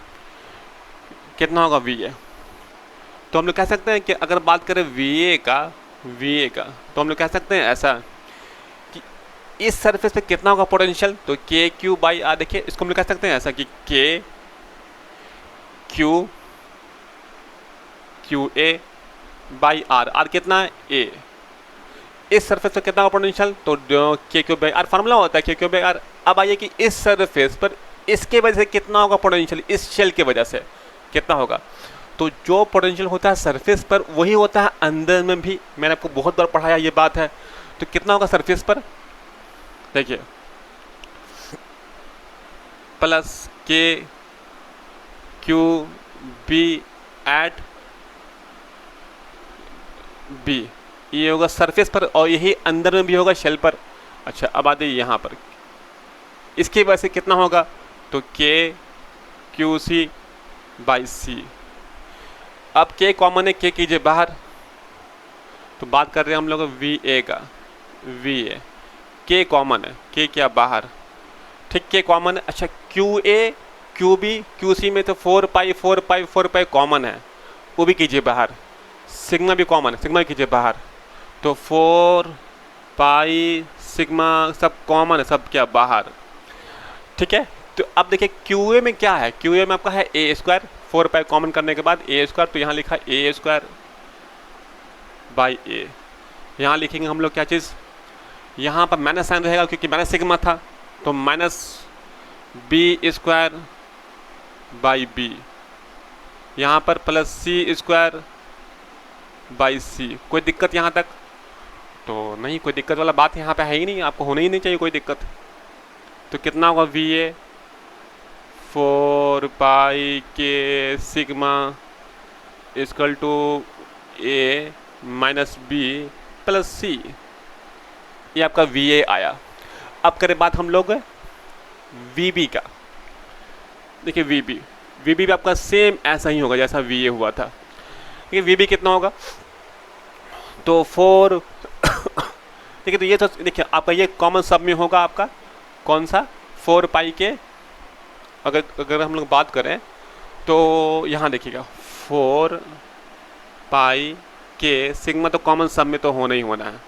कितना होगा वी ए, तो हम लोग कह सकते हैं कि अगर बात करें वी ए का, तो हम लोग कह सकते हैं ऐसा कि इस सरफेस पे कितना होगा पोटेंशियल, तो के क्यू बाई आर। देखिए इसको हम लोग कह सकते हैं ऐसा कि K Q Q A by R, R कितना है ए, इस सरफेस पे कितना होगा पोटेंशियल, तो के क्यू बाई आर फार्मूला होता है के क्यू बाई आर। अब आइए कि इस सरफेस पर इसके वजह से कितना होगा पोटेंशियल, इस शेल के वजह से कितना होगा, तो जो पोटेंशियल होता है सरफेस पर वही होता है अंदर में भी, मैंने आपको बहुत बार पढ़ाया ये बात है। तो कितना होगा सरफेस पर, देखिए प्लस के क्यू बी एट बी, ये होगा सरफेस पर और यही अंदर में भी होगा शेल पर। अच्छा अब आते यहाँ पर, इसकी वजह से कितना होगा, तो के क्यू सी बाई सी। अब के कॉमन है, के कीजिए बाहर, तो बात कर रहे हैं हम लोग वी ए का, वी ए, के कॉमन है, के क्या बाहर, ठीक के कॉमन है। अच्छा Q A Q B Q C में तो 4 पाई कॉमन है, वो भी कीजिए बाहर, सिग्मा भी कॉमन है, सिग्मा भी कीजिए बाहर, तो 4 पाई सिग्मा सब कॉमन है, सब क्या बाहर, ठीक है। तो अब देखिए क्यू ए में क्या है, क्यू ए में आपका है ए स्क्वायर, 4 पाई कॉमन करने के बाद ए स्क्वायर, तो यहाँ लिखा ए स्क्वायर बाई ए। यहाँ लिखेंगे हम लोग क्या चीज़, यहाँ पर माइनस साइन रहेगा क्योंकि माइनस सिग्मा था, तो minus B square by B, यहाँ पर plus C square by C. कोई दिक्कत यहाँ तक तो नहीं, कोई दिक्कत वाला बात यहाँ पे है ही नहीं, आपको होना ही नहीं चाहिए कोई दिक्कत। तो कितना होगा वी ए, 4 पाई के sigma equal to A minus B plus C, ये आपका वी ए आया। अब करें बात हम लोग वी बी का, देखिए वी बी आपका सेम ऐसा ही होगा जैसा वी ए हुआ था। देखिए वी बी कितना होगा, तो 4 देखिए, तो ये तो देखिए आपका ये कॉमन सब में होगा आपका कौन सा, 4 पाई के, अगर हम लोग बात करें तो यहाँ देखिएगा 4 पाई के सिग्मा तो कॉमन सब में तो होना ही होना है।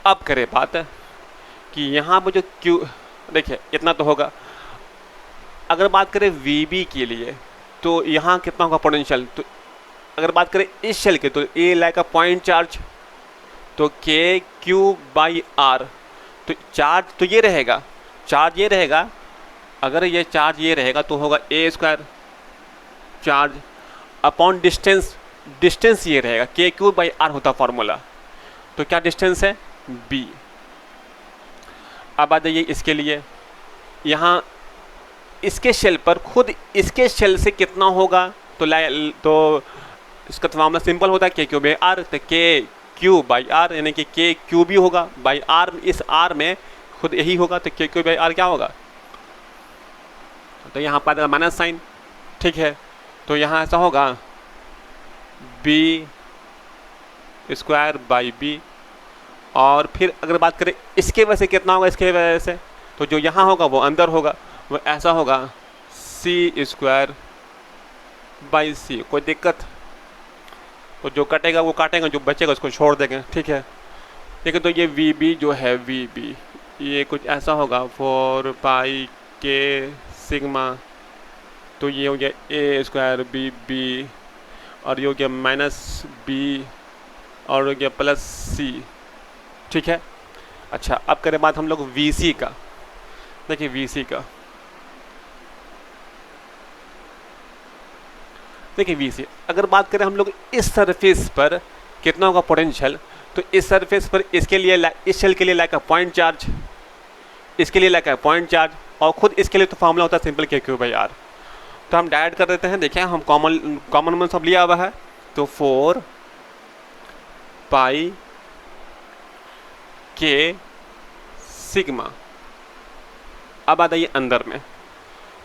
अब करें बात कि यहाँ पर जो क्यू, देखिए इतना तो होगा। अगर बात करें वी बी के लिए तो यहाँ कितना होगा पोटेंशियल, तो अगर बात करें इस शेल के तो ए लाइक अ पॉइंट चार्ज, तो के क्यू बाई आर, तो चार्ज तो ये रहेगा, चार्ज ये रहेगा, अगर ये चार्ज ये रहेगा तो होगा A square charge upon distance, distance ये रहेगा के क्यू बाई आर होता फॉर्मूला, तो क्या डिस्टेंस है बी। अब आ जाइए इसके लिए, यहाँ इसके शेल पर खुद इसके शेल से कितना होगा, तो इसका तो मामला सिंपल होता है के क्यू बाई आर, तो के क्यू बाई आर यानी कि के क्यू भी होगा बाई आर, इस आर में खुद यही होगा, तो के क्यू बाई आर क्या होगा, तो यहाँ पर माइनस साइन, ठीक है। तो यहाँ ऐसा होगा बी स्क्वायर बाई बी और फिर अगर बात करें इसके वजह से कितना होगा, इसके वजह से तो जो यहाँ होगा वो अंदर होगा, वो ऐसा होगा c² बाई सी। कोई दिक्कत? तो जो कटेगा वो काटेगा, जो बचेगा उसको छोड़ देंगे, ठीक है। लेकिन तो ये VB जो है VB ये कुछ ऐसा होगा 4 के सिग्मा, तो ये हो गया A² BB और ये हो गया -B और हो गया +C, ठीक है। अच्छा, अब करें बात हम लोग VC का। देखिए VC का, देखिए VC अगर बात करें हम लोग इस सरफेस पर कितना होगा पोटेंशियल, तो इस सरफेस पर इसके लिए इस शेल के लिए लाइक पॉइंट चार्ज, इसके लिए लाइक पॉइंट चार्ज, और खुद इसके लिए तो फॉर्मूला होता है सिंपल Q/R। तो हम डायरेक्ट कर देते हैं। देखिए हम कॉमन में सब लिया हुआ है, तो 4 के सिग्मा। अब आ जाइए अंदर में,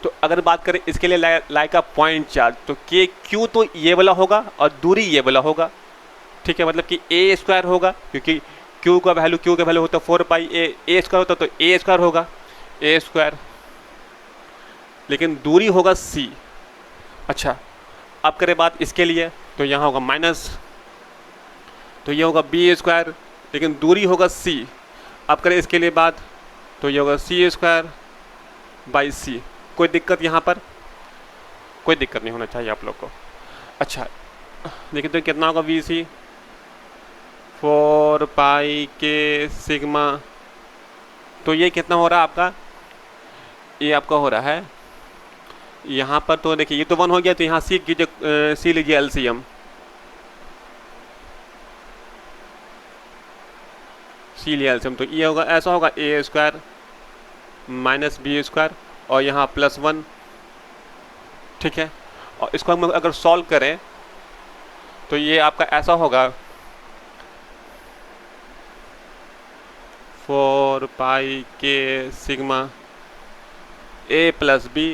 तो अगर बात करें इसके लिए लाइक पॉइंट चार्ज, तो Q तो ये वाला होगा और दूरी ये वाला होगा, ठीक है। मतलब कि A² होगा, क्योंकि Q का वैल्यू होता है 4 A² होता तो A² होगा A², लेकिन दूरी होगा C। अच्छा, अब करें बात इसके लिए, तो यहाँ होगा माइनस, तो ये होगा B², लेकिन दूरी होगा C। अब करें इसके लिए बात, तो ये होगा C² बाई C। कोई दिक्कत यहाँ पर? कोई दिक्कत नहीं होना चाहिए आप लोग को। अच्छा, देखिए तो कितना होगा VC 4 के सिग्मा, तो ये कितना हो रहा है आपका, ये आपका हो रहा है यहाँ पर, तो देखिए ये तो 1 हो गया, तो यहाँ C कीजिए, C लीजिए LCM, C लिया LCM, तो ये होगा ऐसा होगा A² -B² और यहाँ +1, ठीक है। और इसको हम अगर सॉल्व करें तो ये आपका ऐसा होगा 4 के सिग्मा A + B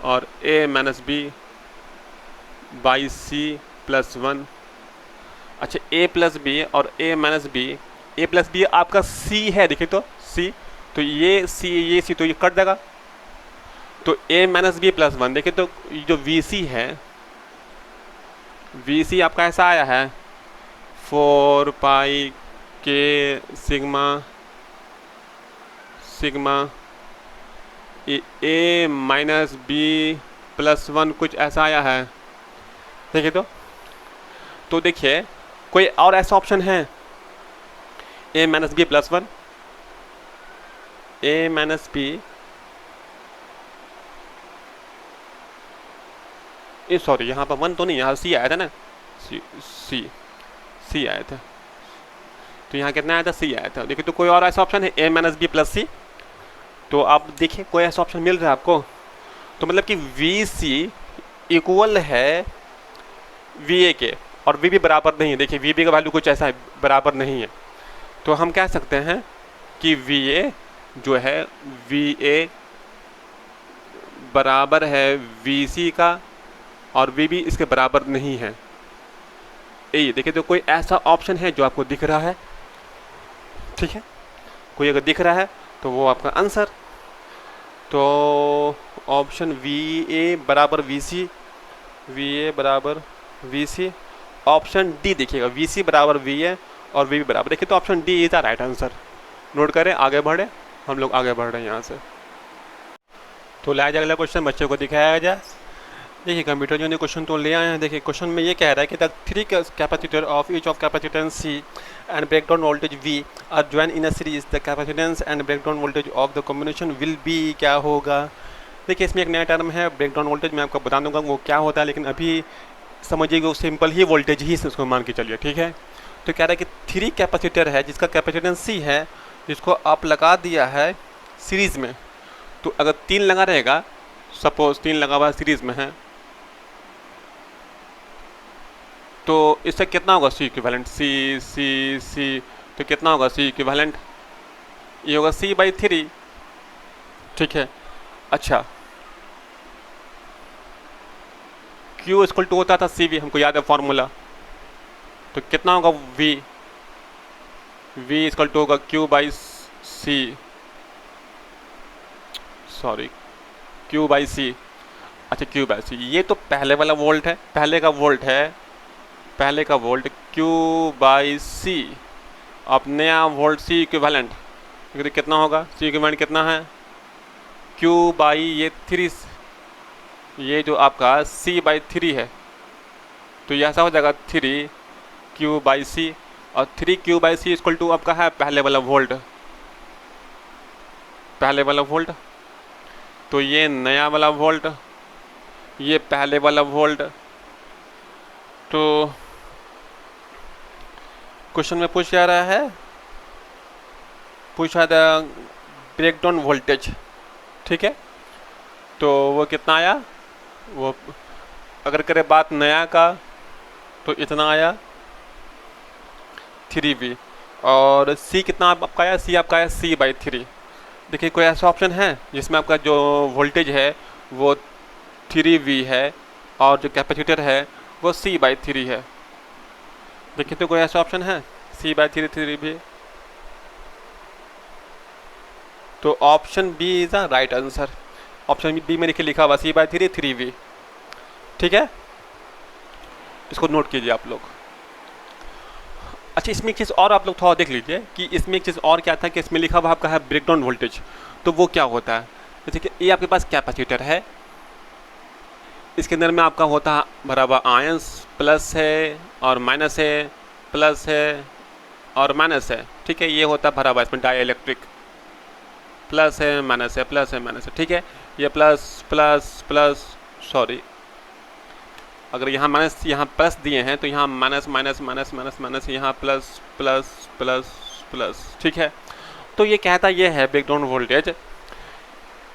और A - B बाई C +1। अच्छा, A + B और A - B, A + B आपका C है, देखिए तो C, तो ये C तो ये कट देगा, तो A - B +1। देखिए तो जो VC है, VC आपका ऐसा आया है 4 के सिग्मा A - B +1 कुछ ऐसा आया है, देखिए तो देखिए कोई और ऐसा ऑप्शन है A - B +1, A - B, sorry यहाँ पर 1 तो नहीं, यहाँ C आया था ना, C आया था, तो यहाँ कितना आया था, C आया था। देखिए तो कोई और ऐसा ऑप्शन है A - B + C, तो आप देखिए कोई ऐसा ऑप्शन मिल रहा है आपको, तो मतलब कि VC इक्वल है VA के और VB बराबर नहीं है। देखिए VB का वैल्यू कुछ ऐसा है, बराबर नहीं है, तो हम कह सकते हैं कि VA जो है VA बराबर है VC का और VB इसके बराबर नहीं है। ये देखिए तो कोई ऐसा ऑप्शन है जो आपको दिख रहा है, ठीक है, कोई अगर दिख रहा है तो वो आपका आंसर। तो ऑप्शन VA बराबर VC, ऑप्शन डी देखिएगा VC बराबर VA और VB बराबर, देखिए तो option D is the right answer. Note करें, आगे बढ़े, हम लोग आगे बढ़ रहे हैं यहाँ से। तो लाया जाए अगला क्वेश्चन, बच्चों को दिखाया जाए। देखिए कंप्यूटर जो ने क्वेश्चन तो ले आए हैं। देखिए क्वेश्चन में ये कह रहा है कि the 3 capacitor of each of capacitance C and breakdown voltage V are join in a series, the capacitance and breakdown voltage of the combination will be, क्या होगा। देखिए इसमें एक नया टर्म है ब्रेकडाउन वोल्टेज, मैं आपको बता दूंगा वो क्या होता है, लेकिन अभी समझिएगा सिंपल ही वोल्टेज ही उसको मान के चलिए, ठीक है। तो कह रहा है कि 3 कैपेसिटर है जिसका कैपेसिटेंस C है, जिसको आप लगा दिया है सीरीज़ में, तो अगर 3 लगा रहेगा, सपोज 3 लगा हुआ सीरीज़ में है, तो इससे कितना होगा C इक्विवेलेंट, C, तो कितना होगा C इक्विवेलेंट, ये होगा C/3, ठीक है। अच्छा, Q = होता था CV, हमको याद है फॉर्मूला, तो कितना होगा V, V इक्वल टू होगा Q by C, sorry Q by C, अच्छा Q बाई सी, ये तो पहले वाला वोल्ट है, पहले का वोल्ट है, पहले का वोल्ट Q बाई सी। अब नया वोल्ट C इक्विवेलेंट कितना होगा, C इक्विवेलेंट कितना है Q बाई ये 3, ये जो आपका C बाई 3 है, तो ये ऐसा हो जाएगा 3Q बाई सी, और 3Q by C equal to आपका है पहले वाला वोल्ट, पहले वाला वोल्ट, तो ये नया वाला वोल्ट, ये पहले वाला वोल्ट। तो क्वेश्चन में पूछ जा रहा है, पूछा था ब्रेकडाउन वोल्टेज, ठीक है, तो वो कितना आया, वो अगर करें बात नया का तो इतना आया 3V, और C कितना आपका आया, C आपका आया C बाई 3। देखिए कोई ऐसा ऑप्शन है जिसमें आपका जो वोल्टेज है वो 3V है और जो कैपेसिटर है वो C बाई 3 है, देखिए तो कोई ऐसा ऑप्शन है C बाई 3 भी, तो option B is the right answer. Option B में देखिए लिखा हुआ C बाई 3V, ठीक है, इसको नोट कीजिए आप लोग। अच्छा इसमें एक चीज़ और आप लोग थोड़ा देख लीजिए कि इसमें एक चीज़ और क्या था कि इसमें लिखा हुआ आपका है ब्रेकडाउन वोल्टेज, तो वो क्या होता है, जैसे कि ये आपके पास कैपेसिटर है, इसके अंदर में आपका होता है भरा हुआ आयंस, प्लस है और माइनस है, प्लस है और माइनस है, ठीक है, ये होता है भरा हुआ इसमें डाई इलेक्ट्रिक, प्लस है माइनस है, प्लस है माइनस है, ठीक है, ये प्लस प्लस प्लस, सॉरी अगर यहाँ माइनस यहाँ प्लस दिए हैं तो यहाँ minus minus minus minus minus, यहाँ प्लस प्लस प्लस प्लस, ठीक है। तो ये कहता ये है ब्रेकडाउन वोल्टेज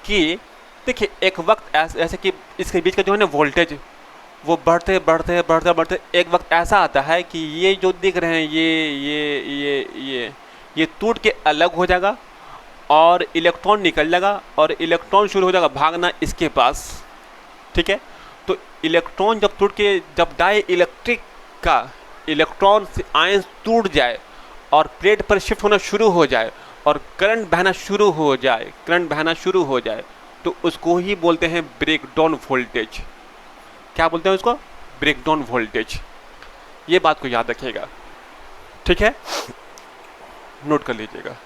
कि देखिए एक वक्त ऐसे कि इसके बीच का जो है ना वोल्टेज वो बढ़ते बढ़ते बढ़ते बढ़ते एक वक्त ऐसा आता है कि ये जो दिख रहे हैं ये टूट के अलग हो जाएगा और इलेक्ट्रॉन निकल जाएगा और इलेक्ट्रॉन शुरू हो जाएगा भागना इसके पास, ठीक है। तो इलेक्ट्रॉन जब टूट के, जब डाई इलेक्ट्रिक का इलेक्ट्रॉन से आयंस टूट जाए और प्लेट पर शिफ्ट होना शुरू हो जाए और करंट बहना शुरू हो जाए, करंट बहना शुरू हो जाए, तो उसको ही बोलते हैं ब्रेकडाउन वोल्टेज। क्या बोलते हैं उसको, ब्रेकडाउन वोल्टेज। ये बात को याद रखिएगा, ठीक है, नोट कर लीजिएगा।